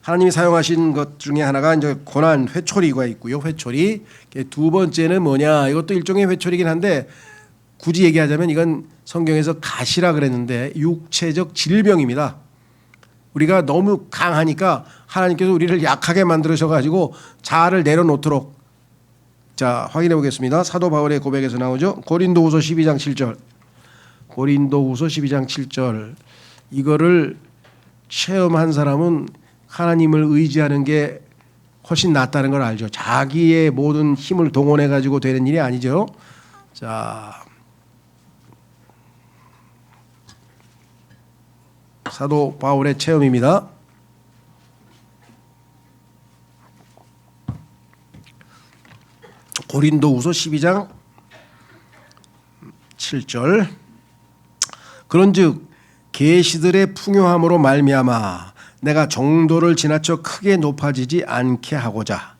하나님이 사용하신 것 중에 하나가 이제 고난, 회초리가 있고요. 회초리. 두 번째는 뭐냐? 이것도 일종의 회초리긴 한데 굳이 얘기하자면 이건 성경에서 가시라 그랬는데 육체적 질병입니다. 우리가 너무 강하니까 하나님께서 우리를 약하게 만들으셔가지고 자아를 내려놓도록. 자, 확인해 보겠습니다. 사도 바울의 고백에서 나오죠. 고린도후서 12장 7절. 고린도후서 12장 7절. 이거를 체험한 사람은 하나님을 의지하는 게 훨씬 낫다는 걸 알죠. 자기의 모든 힘을 동원해 가지고 되는 일이 아니죠. 자, 사도 바울의 체험입니다. 고린도후서 12장 7절. 그런즉 계시들의 풍요함으로 말미암아 내가 정도를 지나쳐 크게 높아지지 않게 하고자.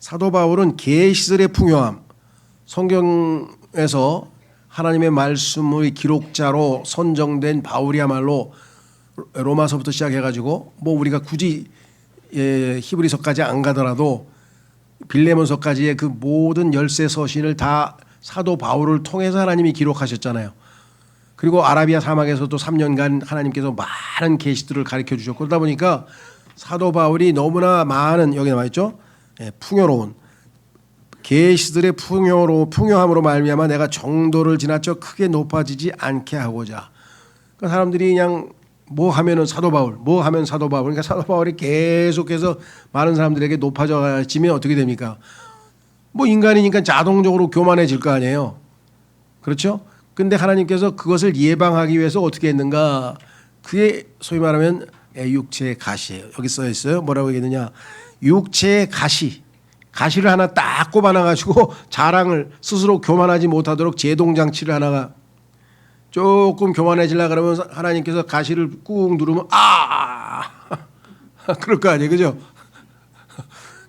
사도 바울은 계시들의 풍요함, 성경에서 하나님의 말씀의 기록자로 선정된 바울이야말로 로마서부터 시작해가지고 뭐 우리가 굳이 히브리서까지 안 가더라도 빌레몬서까지의 그 모든 열세 서신을 다 사도 바울을 통해서 하나님이 기록하셨잖아요. 그리고 아라비아 사막에서도 3년간 하나님께서 많은 계시들을 가르쳐 주셨고, 그러다 보니까 사도 바울이 너무나 많은, 여기 나와 있죠, 풍요로운 계시들의 풍요함으로 말미암아 내가 정도를 지나쳐 크게 높아지지 않게 하고자. 그러니까 사람들이 그냥 뭐 하면은 사도 바울, 뭐 하면 사도 바울. 그러니까 사도 바울이 계속해서 많은 사람들에게 높아져지면 어떻게 됩니까? 뭐 인간이니까 자동적으로 교만해질 거 아니에요. 그렇죠? 근데 하나님께서 그것을 예방하기 위해서 어떻게 했는가? 그게 소위 말하면 육체의 가시예요. 여기 써 있어요. 뭐라고 얘기했느냐? 육체의 가시를 하나 딱 꼽아놔가지고 자랑을, 스스로 교만하지 못하도록 제동장치를 하나가, 조금 교만해지려 그러면 하나님께서 가시를 꾹 누르면 그럴 거 아니에요, 그죠?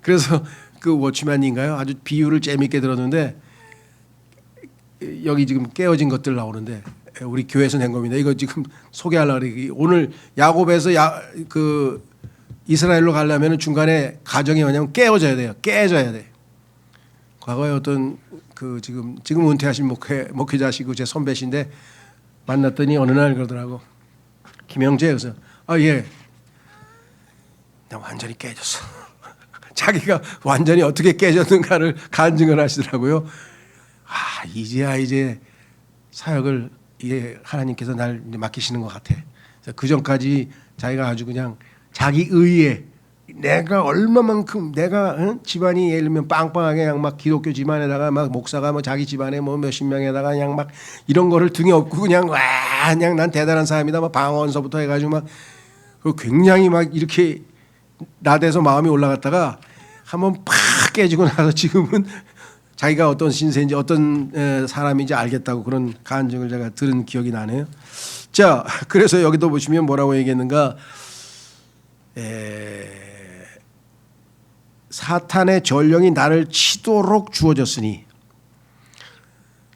그래서 그 워치맨인가요? 아주 비유를 재밌게 들었는데, 여기 지금 깨어진 것들 나오는데 우리 교회에서 낸 겁니다. 이거 지금 소개하려고 그래. 오늘 야곱에서 그 이스라엘로 가려면 중간에 가정이 뭐냐면 깨어져야 돼요. 깨져야 돼. 과거에 어떤 그 지금 은퇴하신 목회자시고 제 선배신데 만났더니 어느 날 그러더라고. 김영재, 그래서 예, 나 완전히 깨졌어. 자기가 완전히 어떻게 깨졌는가를 간증을 하시더라고요. 이제 사역을 하나님께서 날 맡기시는 것 같아. 그 전까지 자기가 아주 그냥 자기 의에 내가 얼마만큼 내가 집안이 예를 들면 빵빵하게 그냥 막 기독교 집안에다가 막 목사가 뭐 자기 집안에 뭐 몇십 명에다가 그냥 막 이런 거를 등에 업고 그냥 그냥 난 대단한 사람이다 막 방언서부터 해가지고 막 굉장히 막 이렇게 나대서 마음이 올라갔다가 한번 팍 깨지고 나서 지금은 자기가 어떤 신세인지 어떤 사람인지 알겠다고 그런 간증을 제가 들은 기억이 나네요. 자, 그래서 여기도 보시면 뭐라고 얘기했는가? 사탄의 전령이 나를 치도록 주어졌으니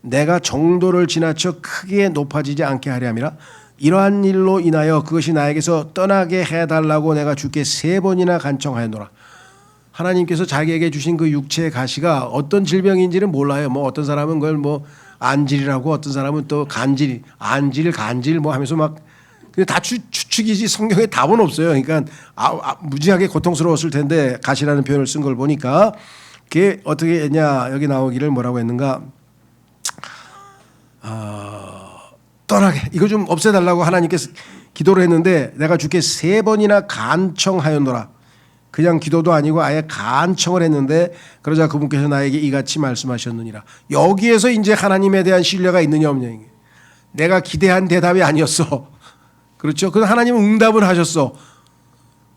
내가 정도를 지나쳐 크게 높아지지 않게 하려 함이라. 이러한 일로 인하여 그것이 나에게서 떠나게 해달라고 내가 주께 3번이나 간청하였노라. 하나님께서 자기에게 주신 그 육체의 가시가 어떤 질병인지는 몰라요. 뭐 어떤 사람은 그걸 뭐 안질이라고, 어떤 사람은 또 간질, 간질 뭐 하면서 막 근데 다 추측이지 성경에 답은 없어요. 그러니까 무지하게 고통스러웠을 텐데 가시라는 표현을 쓴 걸 보니까 그게 어떻게 했냐, 여기 나오기를 뭐라고 했는가? 떠나게, 이거 좀 없애달라고 하나님께서 기도를 했는데 내가 주께 3번이나 간청하였노라. 그냥 기도도 아니고 아예 간청을 했는데 그러자 그분께서 나에게 이같이 말씀하셨느니라. 여기에서 이제 하나님에 대한 신뢰가 있느냐 없느냐. 내가 기대한 대답이 아니었어. 그렇죠? 그래서 하나님은 응답을 하셨어.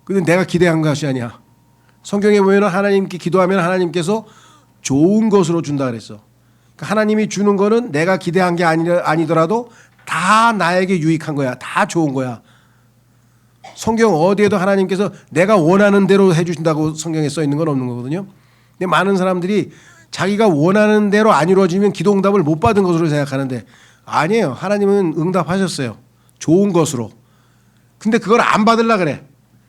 근데 내가 기대한 것이 아니야. 성경에 보면 하나님께 기도하면 하나님께서 좋은 것으로 준다 그랬어. 그러니까 하나님이 주는 거는 내가 기대한 게 아니더라도 다 나에게 유익한 거야. 다 좋은 거야. 성경 어디에도 하나님께서 내가 원하는 대로 해주신다고 성경에 써 있는 건 없는 거거든요. 근데 많은 사람들이 자기가 원하는 대로 안 이루어지면 기도 응답을 못 받은 것으로 생각하는데 아니에요. 하나님은 응답하셨어요. 좋은 것으로. 근데 그걸 안 받으려고 그래.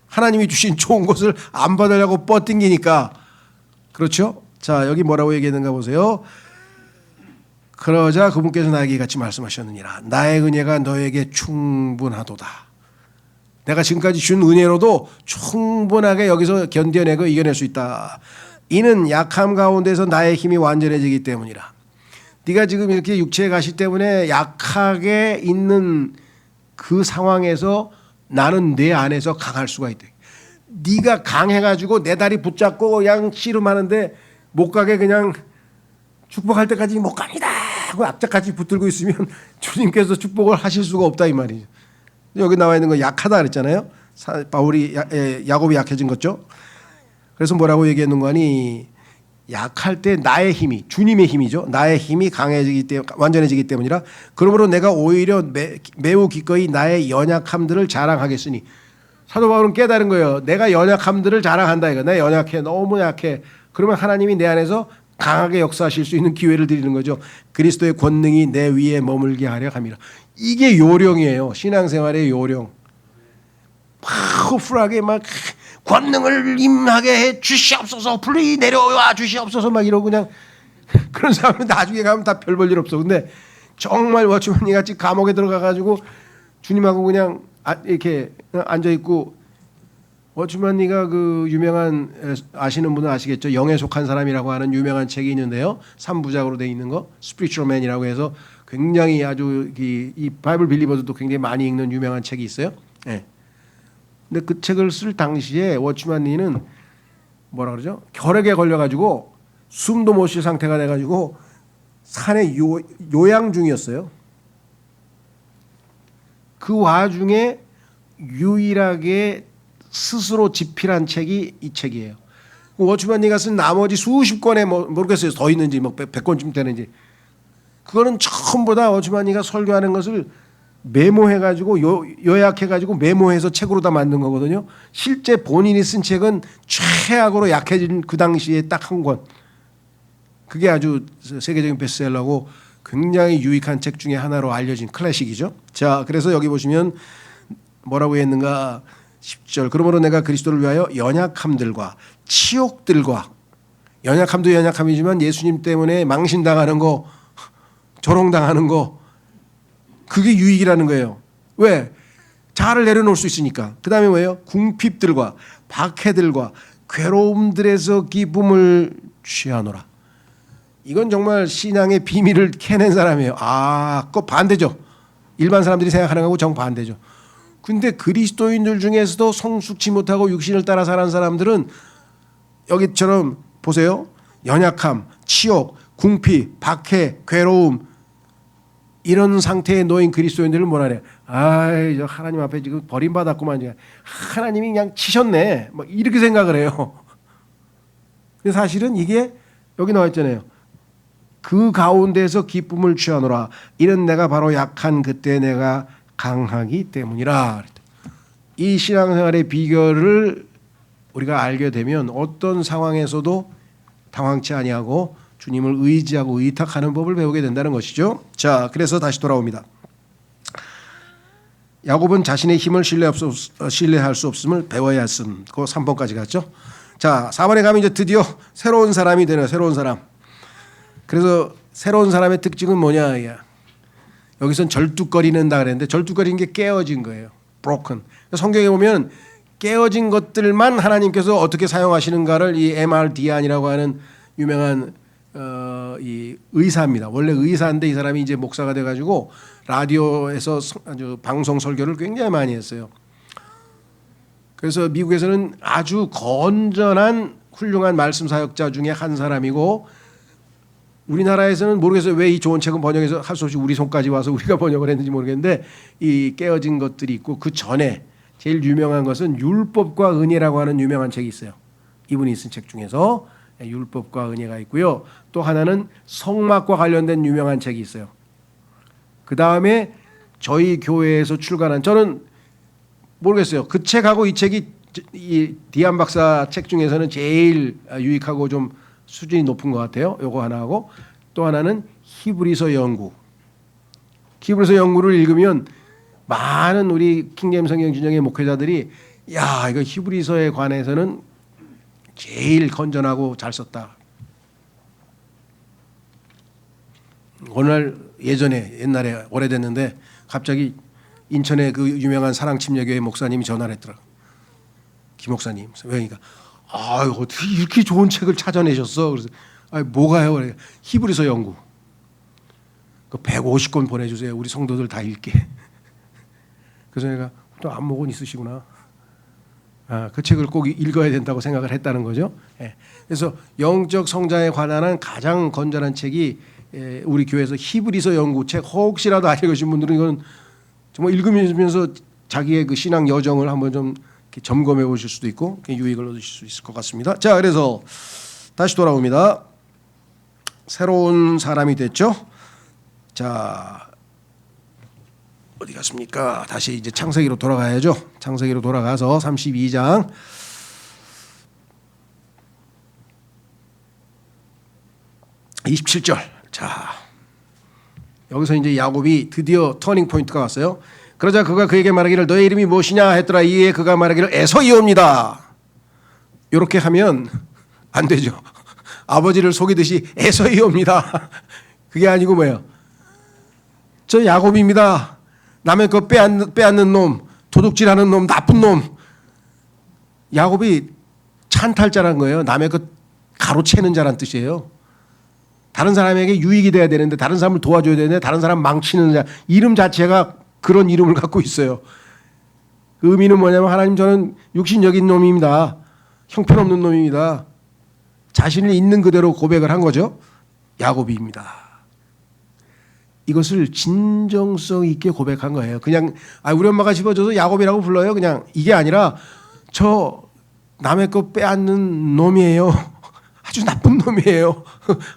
하나님이 주신 좋은 것을 안 받으려고 뻗팅기니까. 그렇죠? 자, 여기 뭐라고 얘기했는가 보세요. 그러자 그분께서 나에게 같이 말씀하셨느니라. 나의 은혜가 너에게 충분하도다. 내가 지금까지 준 은혜로도 충분하게 여기서 견뎌내고 이겨낼 수 있다. 이는 약함 가운데서 나의 힘이 완전해지기 때문이라. 네가 지금 이렇게 육체의 가시 때문에 약하게 있는 그 상황에서 나는 내 안에서 강할 수가 있대. 네가 강해가지고 내 다리 붙잡고 그냥 씨름하는데 못 가게 그냥 축복할 때까지 못 갑니다 하고 앞자까지 붙들고 있으면 주님께서 축복을 하실 수가 없다 이 말이죠. 여기 나와 있는 거 약하다 그랬잖아요. 바울이 야곱이 약해진 거죠. 그래서 뭐라고 얘기했는 거니? 약할 때 나의 힘이, 주님의 힘이죠. 나의 힘이 강해지기 때문에, 완전해지기 때문이라. 그러므로 내가 오히려 매우 기꺼이 나의 연약함들을 자랑하겠으니. 사도 바울은 깨달은 거예요. 내가 연약함들을 자랑한다 이거. 내가 연약해, 너무 약해. 그러면 하나님이 내 안에서 강하게 역사하실 수 있는 기회를 드리는 거죠. 그리스도의 권능이 내 위에 머물게 하려 함이라. 이게 요령이에요. 신앙생활의 요령. 파워풀하게 막 권능을 임하게 해 주시옵소서, 불이 내려와 주시옵소서 막 이러고 그냥 그런 사람은 나중에 가면 다 별 볼 일 없어. 근데 정말 워치맨이 같이 감옥에 들어가 가지고 주님하고 그냥 이렇게 앉아 있고, 워치맨이가 그 유명한, 아시는 분은 아시겠죠. 영에 속한 사람이라고 하는 유명한 책이 있는데요. 3부작으로 돼 있는 거, 스피리추얼 맨이라고 해서 굉장히 아주 이 바이블 빌리버들도 굉장히 많이 읽는 유명한 책이 있어요. 네. 근데 그 책을 쓸 당시에 워치맨리는 뭐라 그러죠? 결핵에 걸려가지고 숨도 못 쉴 상태가 돼가지고 산에 요양 중이었어요. 그 와중에 유일하게 스스로 집필한 책이 이 책이에요. 워치맨리가 쓴 나머지 수십 권에 모르겠어요. 더 있는지 뭐 100권쯤 되는지. 그거는 처음보다 워치맨리가 설교하는 것을 메모해가지고 요약해가지고 메모해서 책으로 다 만든 거거든요. 실제 본인이 쓴 책은 최악으로 약해진 그 당시에 딱 한 권. 그게 아주 세계적인 베스트셀러고 굉장히 유익한 책 중에 하나로 알려진 클래식이죠. 자, 그래서 여기 보시면 뭐라고 했는가? 10절. 그러므로 내가 그리스도를 위하여 연약함들과 치욕들과, 연약함도 연약함이지만 예수님 때문에 망신당하는 거, 조롱당하는 거, 그게 유익이라는 거예요. 왜? 자아를 내려놓을 수 있으니까. 그 다음에 뭐예요? 궁핍들과 박해들과 괴로움들에서 기쁨을 취하노라. 이건 정말 신앙의 비밀을 캐낸 사람이에요. 그거 반대죠. 일반 사람들이 생각하는 거하고 정반대죠. 근데 그리스도인들 중에서도 성숙치 못하고 육신을 따라 사는 사람들은 여기처럼 보세요. 연약함, 치욕, 궁핍, 박해, 괴로움, 이런 상태에 놓인 그리스도인들을 뭐라 그래? 저 하나님 앞에 지금 버림받았구만. 하나님이 그냥 치셨네. 막 이렇게 생각을 해요. 근데 사실은 이게 여기 나와 있잖아요. 그 가운데서 기쁨을 취하노라. 이는 내가 바로 약한 그때 내가 강하기 때문이라. 이 신앙생활의 비결을 우리가 알게 되면 어떤 상황에서도 당황치 아니하고 주님을 의지하고 의탁하는 법을 배우게 된다는 것이죠. 자, 그래서 다시 돌아옵니다. 야곱은 자신의 힘을 신뢰할 수 없음을 배워야 했음. 그 3번까지 갔죠. 자, 4번에 가면 이제 드디어 새로운 사람이 되네요. 새로운 사람. 그래서 새로운 사람의 특징은 뭐냐? 여기선 절뚝거리는다 그랬는데 절뚝거리는 게 깨어진 거예요. broken. 성경에 보면 깨어진 것들만 하나님께서 어떻게 사용하시는가를 이 MRD안이라고 하는 유명한 이 의사입니다. 원래 의사인데 이 사람이 이제 목사가 돼가지고 라디오에서 아주 방송 설교를 굉장히 많이 했어요. 그래서 미국에서는 아주 건전한 훌륭한 말씀 사역자 중에 한 사람이고, 우리나라에서는 모르겠어요. 왜 이 좋은 책은 번역해서 할 수 없이 우리 손까지 와서 우리가 번역을 했는지 모르겠는데, 이 깨어진 것들이 있고, 그 전에 제일 유명한 것은 율법과 은혜라고 하는 유명한 책이 있어요. 이분이 쓴 책 중에서 율법과 은혜가 있고요. 또 하나는 성막과 관련된 유명한 책이 있어요. 그 다음에 저희 교회에서 출간한, 저는 모르겠어요. 그 책하고 이 책이 이 디안 박사 책 중에서는 제일 유익하고 좀 수준이 높은 것 같아요. 요거 하나하고 또 하나는 히브리서 연구. 히브리서 연구를 읽으면 많은 우리 킹제임스 성경 진영의 목회자들이 이거 히브리서에 관해서는 제일 건전하고 잘 썼다. 어느 날 옛날에 오래됐는데 갑자기 인천의 그 유명한 사랑침례교회 목사님이 전화를 했더라. 김 목사님. 그러니까 어떻게 이렇게 좋은 책을 찾아내셨어? 그래서 뭐가요? 그래. 히브리서 연구. 그 150권 보내주세요. 우리 성도들 다 읽게. 그래서 내가 또 안목은 있으시구나. 그 책을 꼭 읽어야 된다고 생각을 했다는 거죠. 그래서 영적 성장에 관한 가장 건전한 책이 우리 교회에서 히브리서 연구책, 혹시라도 안 읽으신 분들은 이건 정말 읽으면서 자기의 그 신앙 여정을 한번 좀 이렇게 점검해 보실 수도 있고 유익을 얻으실 수 있을 것 같습니다. 자, 그래서 다시 돌아옵니다. 새로운 사람이 됐죠. 자, 어디 갔습니까? 다시 이제 창세기로 돌아가야죠. 창세기로 돌아가서 32장 27절. 자, 여기서 이제 야곱이 드디어 터닝 포인트가 왔어요. 그러자 그가 그에게 말하기를 너의 이름이 무엇이냐 했더라. 이에 그가 말하기를 에서이옵니다. 이렇게 하면 안 되죠. 아버지를 속이듯이 에서이옵니다. 그게 아니고 뭐예요? 저 야곱입니다. 남의 거 빼앗는 놈, 도둑질하는 놈, 나쁜 놈. 야곱이 찬탈자란 거예요. 남의 거 가로채는 자란 뜻이에요. 다른 사람에게 유익이 돼야 되는데, 다른 사람을 도와줘야 되는데 다른 사람 망치는 자. 이름 자체가 그런 이름을 갖고 있어요. 그 의미는 뭐냐면 하나님 저는 육신적인 놈입니다. 형편없는 놈입니다. 자신을 있는 그대로 고백을 한 거죠. 야곱입니다. 이것을 진정성 있게 고백한 거예요. 그냥 우리 엄마가 집어줘서 야곱이라고 불러요. 그냥 이게 아니라 저 남의 거 빼앗는 놈이에요. 아주 나쁜 놈이에요.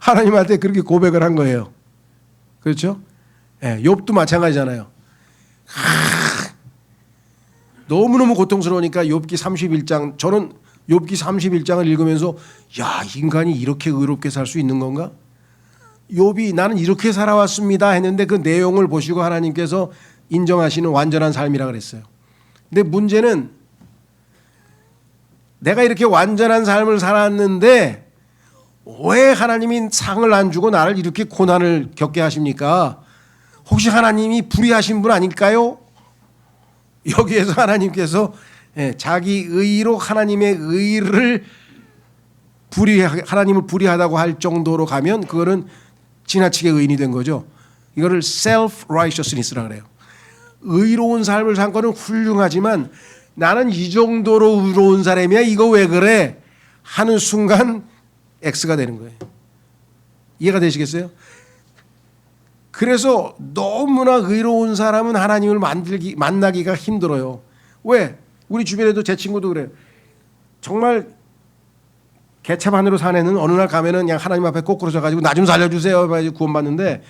하나님한테 그렇게 고백을 한 거예요. 그렇죠? 예, 욥도 마찬가지잖아요. 너무너무 고통스러우니까 욥기 31장, 저는 욥기 31장을 읽으면서 야, 인간이 이렇게 의롭게 살 수 있는 건가? 욥이 나는 이렇게 살아왔습니다 했는데 그 내용을 보시고 하나님께서 인정하시는 완전한 삶이라 그랬어요. 근데 문제는 내가 이렇게 완전한 삶을 살았는데 왜 하나님이 상을 안 주고 나를 이렇게 고난을 겪게 하십니까? 혹시 하나님이 불의하신 분 아닐까요? 여기에서 하나님께서 자기 의로 하나님의 의를 하나님을 불의하다고 할 정도로 가면 그거는 지나치게 의인이 된 거죠. 이거를 self-righteousness라고 그래요. 의로운 삶을 산 거는 훌륭하지만 나는 이 정도로 의로운 사람이야. 이거 왜 그래? 하는 순간 X가 되는 거예요. 이해가 되시겠어요? 그래서 너무나 의로운 사람은 하나님을 만나기가 힘들어요. 왜? 우리 주변에도 제 친구도 그래요. 정말 개차반으로 산 애는 어느 날 가면은 그냥 하나님 앞에 거꾸로 서가지고 나 좀 살려주세요. 구원받는데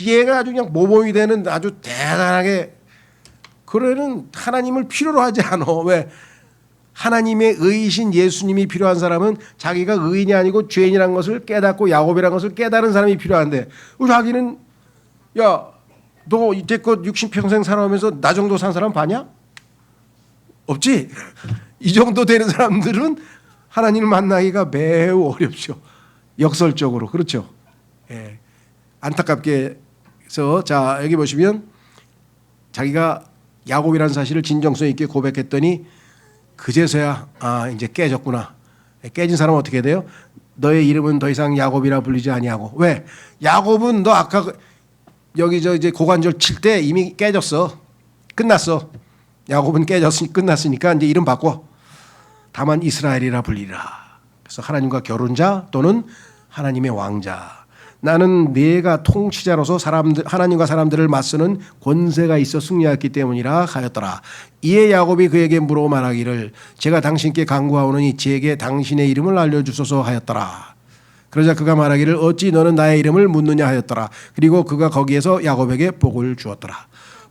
얘가 아주 그냥 모범이 되는 아주 대단하게 그래는 하나님을 필요로 하지 않아. 왜? 하나님의 의이신 예수님이 필요한 사람은 자기가 의인이 아니고 죄인이라는 것을 깨닫고 야곱이라는 것을 깨달은 사람이 필요한데 자기는 야, 너 이때껏 60평생 살아오면서 나 정도 산 사람 봤냐? 없지? 이 정도 되는 사람들은 하나님을 만나기가 매우 어렵죠. 역설적으로. 그렇죠? 예. 안타깝게 해서 자, 여기 보시면 자기가 야곱이라는 사실을 진정성 있게 고백했더니 그제서야 이제 깨졌구나. 깨진 사람은 어떻게 돼요? 너의 이름은 더 이상 야곱이라 불리지 아니하고. 왜? 야곱은 너 아까 여기 이제 고관절 칠 때 이미 깨졌어. 끝났어. 야곱은 끝났으니까 이제 이름 바꿔. 다만 이스라엘이라 불리라. 그래서 하나님과 결혼자 또는 하나님의 왕자. 나는 네가 통치자로서 하나님과 사람들을 맞서는 권세가 있어 승리하였기 때문이라 하였더라. 이에 야곱이 그에게 물어 말하기를 제가 당신께 간구하오노니 제게 당신의 이름을 알려주소서 하였더라. 그러자 그가 말하기를 어찌 너는 나의 이름을 묻느냐 하였더라. 그리고 그가 거기에서 야곱에게 복을 주었더라.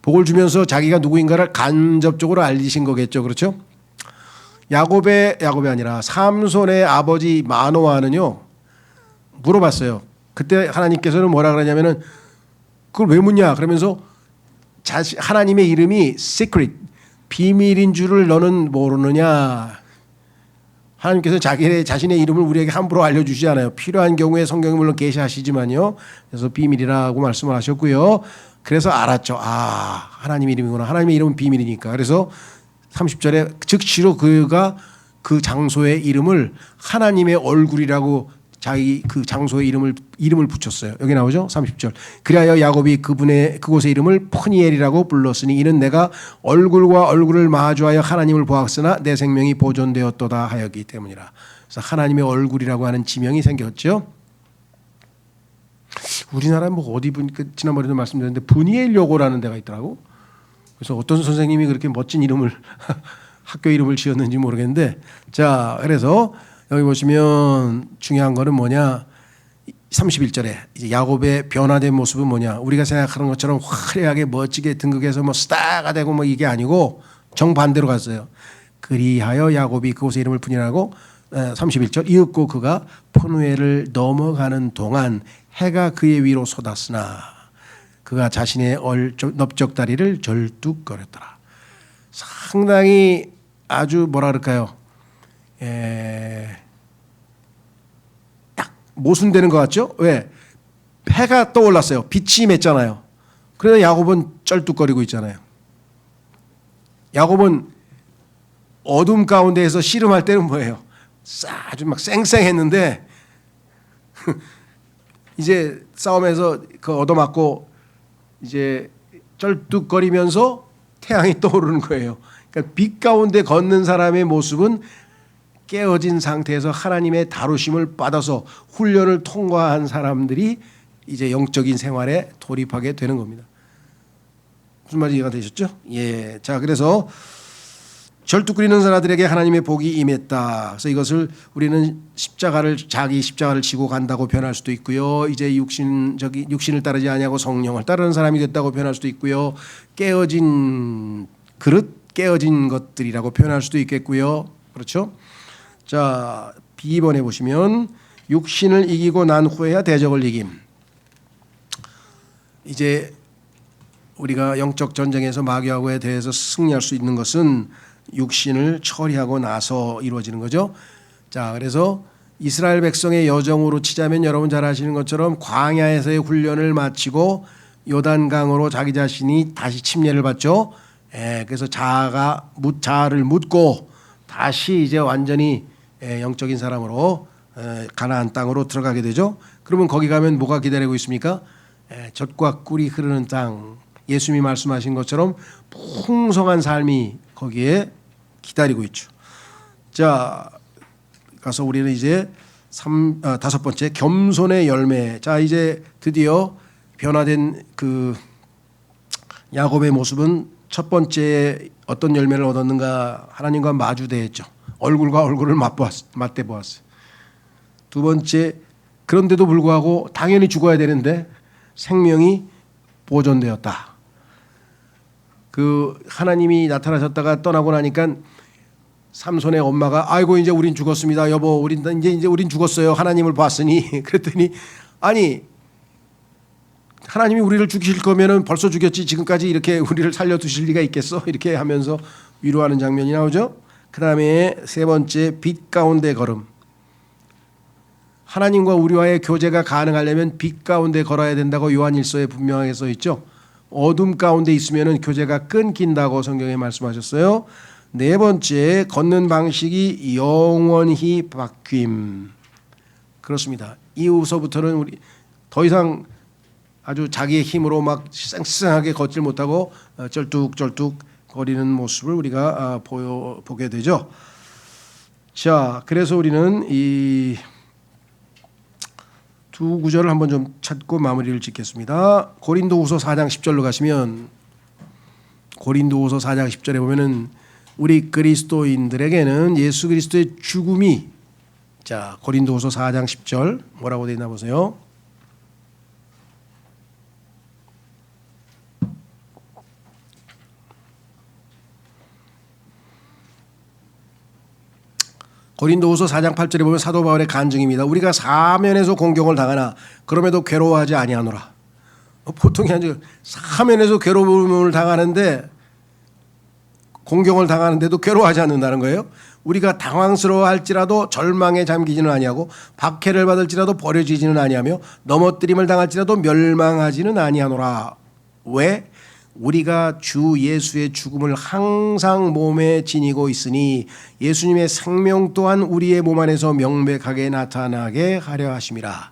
복을 주면서 자기가 누구인가를 간접적으로 알리신 거겠죠. 그렇죠? 야곱이 아니라 삼손의 아버지 마노아는요 물어봤어요. 그때 하나님께서는 뭐라 그러냐면은 그걸 왜 묻냐 그러면서 하나님의 이름이 secret 비밀인 줄을 너는 모르느냐. 하나님께서 자신의 이름을 우리에게 함부로 알려주시지 않아요. 필요한 경우에 성경에 물론 계시하시지만요. 그래서 비밀이라고 말씀을 하셨고요. 그래서 알았죠. 하나님의 이름이구나. 하나님의 이름은 비밀이니까. 그래서 30절에 즉시로 그가 그 장소의 이름을 하나님의 얼굴이라고 자기 그 장소의 이름을 붙였어요. 여기 나오죠? 30절. 그리하여 야곱이 그곳의 이름을 프니엘이라고 불렀으니 이는 내가 얼굴과 얼굴을 마주하여 하나님을 보았으나 내 생명이 보존되었도다 하였기 때문이라. 그래서 하나님의 얼굴이라고 하는 지명이 생겼죠. 우리나라는 뭐 어디 지난번에도 말씀드렸는데 브니엘 여고라는 데가 있더라고. 그래서 어떤 선생님이 그렇게 멋진 이름을 학교 이름을 지었는지 모르겠는데, 자, 그래서 여기 보시면 중요한 거는 뭐냐? 31절에 이제 야곱의 변화된 모습은 뭐냐? 우리가 생각하는 것처럼 화려하게 멋지게 등극해서 뭐 스타가 되고 뭐 이게 아니고 정반대로 갔어요. 그리하여 야곱이 그곳의 이름을 분이라고 31절 이윽고 그가 푸누엘을 넘어가는 동안 해가 그의 위로 솟았으나 그가 자신의 넓적다리를 절뚝거렸더라. 상당히 아주 뭐라 그럴까요? 딱 모순되는 것 같죠? 왜? 해가 떠올랐어요. 빛이 맺잖아요. 그래서 야곱은 쩔뚝거리고 있잖아요. 야곱은 어둠 가운데에서 씨름할 때는 뭐예요? 아주 막 쌩쌩했는데 이제 싸움에서 그 얻어맞고 이제 쩔뚝거리면서 태양이 떠오르는 거예요. 그러니까 빛 가운데 걷는 사람의 모습은 깨어진 상태에서 하나님의 다루심을 받아서 훈련을 통과한 사람들이 이제 영적인 생활에 돌입하게 되는 겁니다. 무슨 말인지 이해가 되셨죠? 예. 자, 그래서 절뚝거리는 사람들에게 하나님의 복이 임했다. 그래서 이것을 우리는 자기 십자가를 지고 간다고 변할 수도 있고요. 이제 육신을 따르지 아니하고 성령을 따르는 사람이 됐다고 변할 수도 있고요. 깨어진 그릇, 깨어진 것들이라고 표현할 수도 있겠고요. 그렇죠? 자, B번에 보시면 육신을 이기고 난 후에야 대적을 이김. 이제 우리가 영적 전쟁에서 마귀하고에 대해서 승리할 수 있는 것은 육신을 처리하고 나서 이루어지는 거죠. 자, 그래서 이스라엘 백성의 여정으로 치자면 여러분 잘 아시는 것처럼 광야에서의 훈련을 마치고 요단강으로 자기 자신이 다시 침례를 받죠. 그래서 자아를 묻고 다시 이제 완전히 영적인 사람으로 가나안 땅으로 들어가게 되죠. 그러면 거기 가면 뭐가 기다리고 있습니까? 젖과 꿀이 흐르는 땅, 예수님이 말씀하신 것처럼 풍성한 삶이 거기에 기다리고 있죠. 자, 가서 우리는 이제 다섯 번째 겸손의 열매. 자, 이제 드디어 변화된 그 야곱의 모습은 첫 번째 어떤 열매를 얻었는가? 하나님과 마주대했죠. 얼굴과 얼굴을 맞대 보았어요. 두 번째, 그런데도 불구하고 당연히 죽어야 되는데 생명이 보존되었다. 그 하나님이 나타나셨다가 떠나고 나니까 삼손의 엄마가 아이고 이제 우린 죽었습니다. 여보, 이제 우린 죽었어요. 하나님을 봤으니. 그랬더니 아니 하나님이 우리를 죽이실 거면은 벌써 죽였지 지금까지 이렇게 우리를 살려두실 리가 있겠어? 이렇게 하면서 위로하는 장면이 나오죠. 그 다음에 세 번째 빛 가운데 걸음. 하나님과 우리와의 교제가 가능하려면 빛 가운데 걸어야 된다고 요한일서에 분명하게 써 있죠. 어둠 가운데 있으면 교제가 끊긴다고 성경에 말씀하셨어요. 네 번째, 걷는 방식이 영원히 바뀜. 그렇습니다. 이후서부터는 우리 더 이상 아주 자기의 힘으로 막 쌩쌩하게 걷질 못하고 쩔뚝쩔뚝 거리는 모습을 우리가 보게 되죠. 자, 그래서 우리는 이 두 구절을 한번 좀 찾고 마무리를 짓겠습니다. 고린도후서 4장 10절로 가시면 고린도후서 4장 10절에 보면은 우리 그리스도인들에게는 예수 그리스도의 죽음이, 자, 고린도후서 4장 10절 뭐라고 되어 있나 보세요. 고린도후서 4장 8절에 보면 사도 바울의 간증입니다. 우리가 사면에서 공경을 당하나 그럼에도 괴로워하지 아니하노라. 보통이 아니죠. 사면에서 괴로움을 당하는데 공경을 당하는데도 괴로워하지 않는다는 거예요. 우리가 당황스러워할지라도 절망에 잠기지는 아니하고 박해를 받을지라도 버려지지는 아니하며 넘어뜨림을 당할지라도 멸망하지는 아니하노라. 왜? 우리가 주 예수의 죽음을 항상 몸에 지니고 있으니 예수님의 생명 또한 우리의 몸 안에서 명백하게 나타나게 하려 하심이라.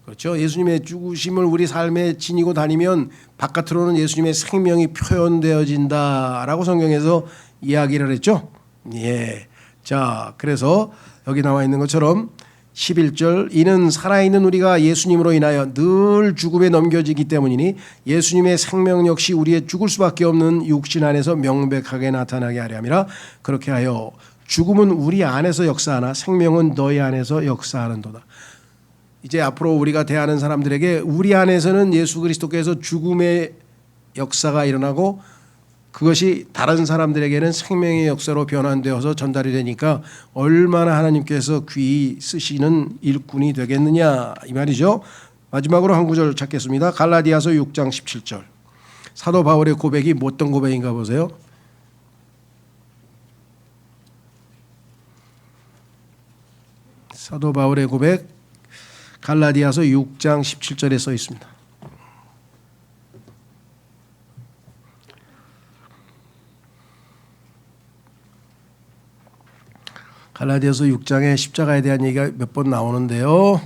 그렇죠? 예수님의 죽으심을 우리 삶에 지니고 다니면 바깥으로는 예수님의 생명이 표현되어진다라고 성경에서 이야기를 했죠. 예. 자, 그래서 여기 나와 있는 것처럼 11절 이는 살아있는 우리가 예수님으로 인하여 늘 죽음에 넘겨지기 때문이니 예수님의 생명 역시 우리의 죽을 수밖에 없는 육신 안에서 명백하게 나타나게 하려 함이라. 그렇게 하여 죽음은 우리 안에서 역사하나 생명은 너희 안에서 역사하는도다. 이제 앞으로 우리가 대하는 사람들에게 우리 안에서는 예수 그리스도께서 죽음의 역사가 일어나고 그것이 다른 사람들에게는 생명의 역사로 변환되어서 전달이 되니까 얼마나 하나님께서 귀히 쓰시는 일꾼이 되겠느냐 이 말이죠. 마지막으로 한 구절 찾겠습니다. 갈라디아서 6장 17절. 사도 바울의 고백이 어떤 고백인가 보세요. 사도 바울의 고백 갈라디아서 6장 17절에 써 있습니다. 갈라디아서 6장에 십자가에 대한 얘기가 몇 번 나오는데요.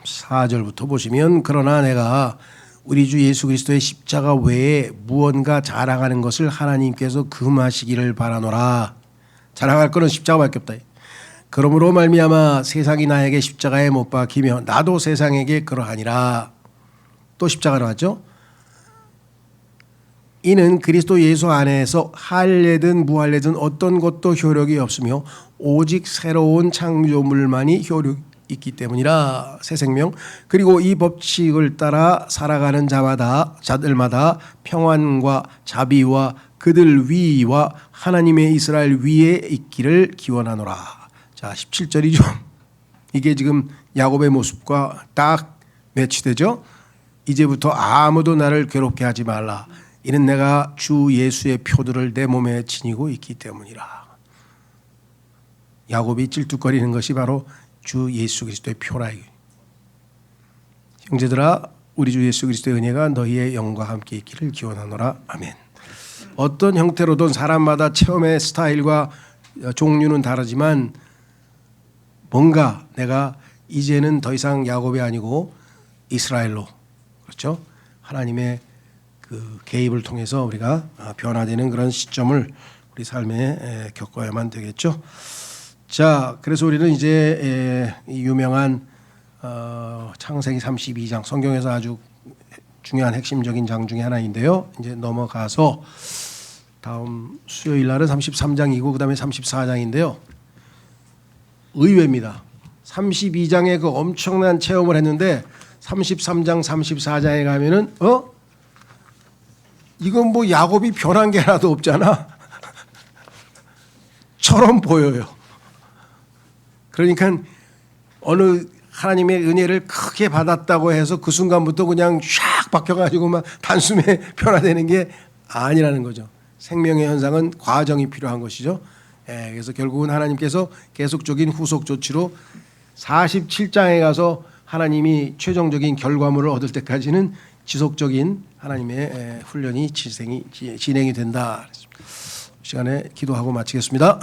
14절부터 보시면 그러나 내가 우리 주 예수 그리스도의 십자가 외에 무언가 자랑하는 것을 하나님께서 금하시기를 바라노라. 자랑할 것은 십자가밖에 없다. 그러므로 말미암아 세상이 나에게 십자가에 못 박히며 나도 세상에게 그러하니라. 또 십자가 나왔죠. 이는 그리스도 예수 안에서 할례든 무할례든 어떤 것도 효력이 없으며 오직 새로운 창조물만이 효력이 있기 때문이라. 새 생명. 그리고 이 법칙을 따라 살아가는 자들마다 평안과 자비와 그들 위와 하나님의 이스라엘 위에 있기를 기원하노라. 자, 17절이죠. 이게 지금 야곱의 모습과 딱 매치되죠. 이제부터 아무도 나를 괴롭게 하지 말라. 이는 내가 주 예수의 표들을 내 몸에 지니고 있기 때문이라. 야곱이 찔뚝거리는 것이 바로 주 예수 그리스도의 표라. 형제들아 우리 주 예수 그리스도의 은혜가 너희의 영과 함께 있기를 기원하노라. 아멘. 어떤 형태로든 사람마다 체험의 스타일과 종류는 다르지만 뭔가 내가 이제는 더 이상 야곱이 아니고 이스라엘로, 그렇죠? 하나님의 그 개입을 통해서 우리가 변화되는 그런 시점을 우리 삶에 겪어야만 되겠죠. 자, 그래서 우리는 이제 이 유명한 창세기 32장 성경에서 아주 중요한 핵심적인 장 중에 하나인데요. 이제 넘어가서 다음 수요일 날은 33장이고 그다음에 34장인데요. 의외입니다. 32장에 그 엄청난 체험을 했는데 33장, 34장에 가면은 이건 뭐 야곱이 변한 게 하나도 없잖아. 처럼 보여요. 그러니까 어느 하나님의 은혜를 크게 받았다고 해서 그 순간부터 그냥 샥 바뀌어가지고 막 단숨에 변화되는 게 아니라는 거죠. 생명의 현상은 과정이 필요한 것이죠. 그래서 결국은 하나님께서 계속적인 후속 조치로 47장에 가서 하나님이 최종적인 결과물을 얻을 때까지는 지속적인 하나님의 훈련이 진행이 된다. 시간에 기도하고 마치겠습니다.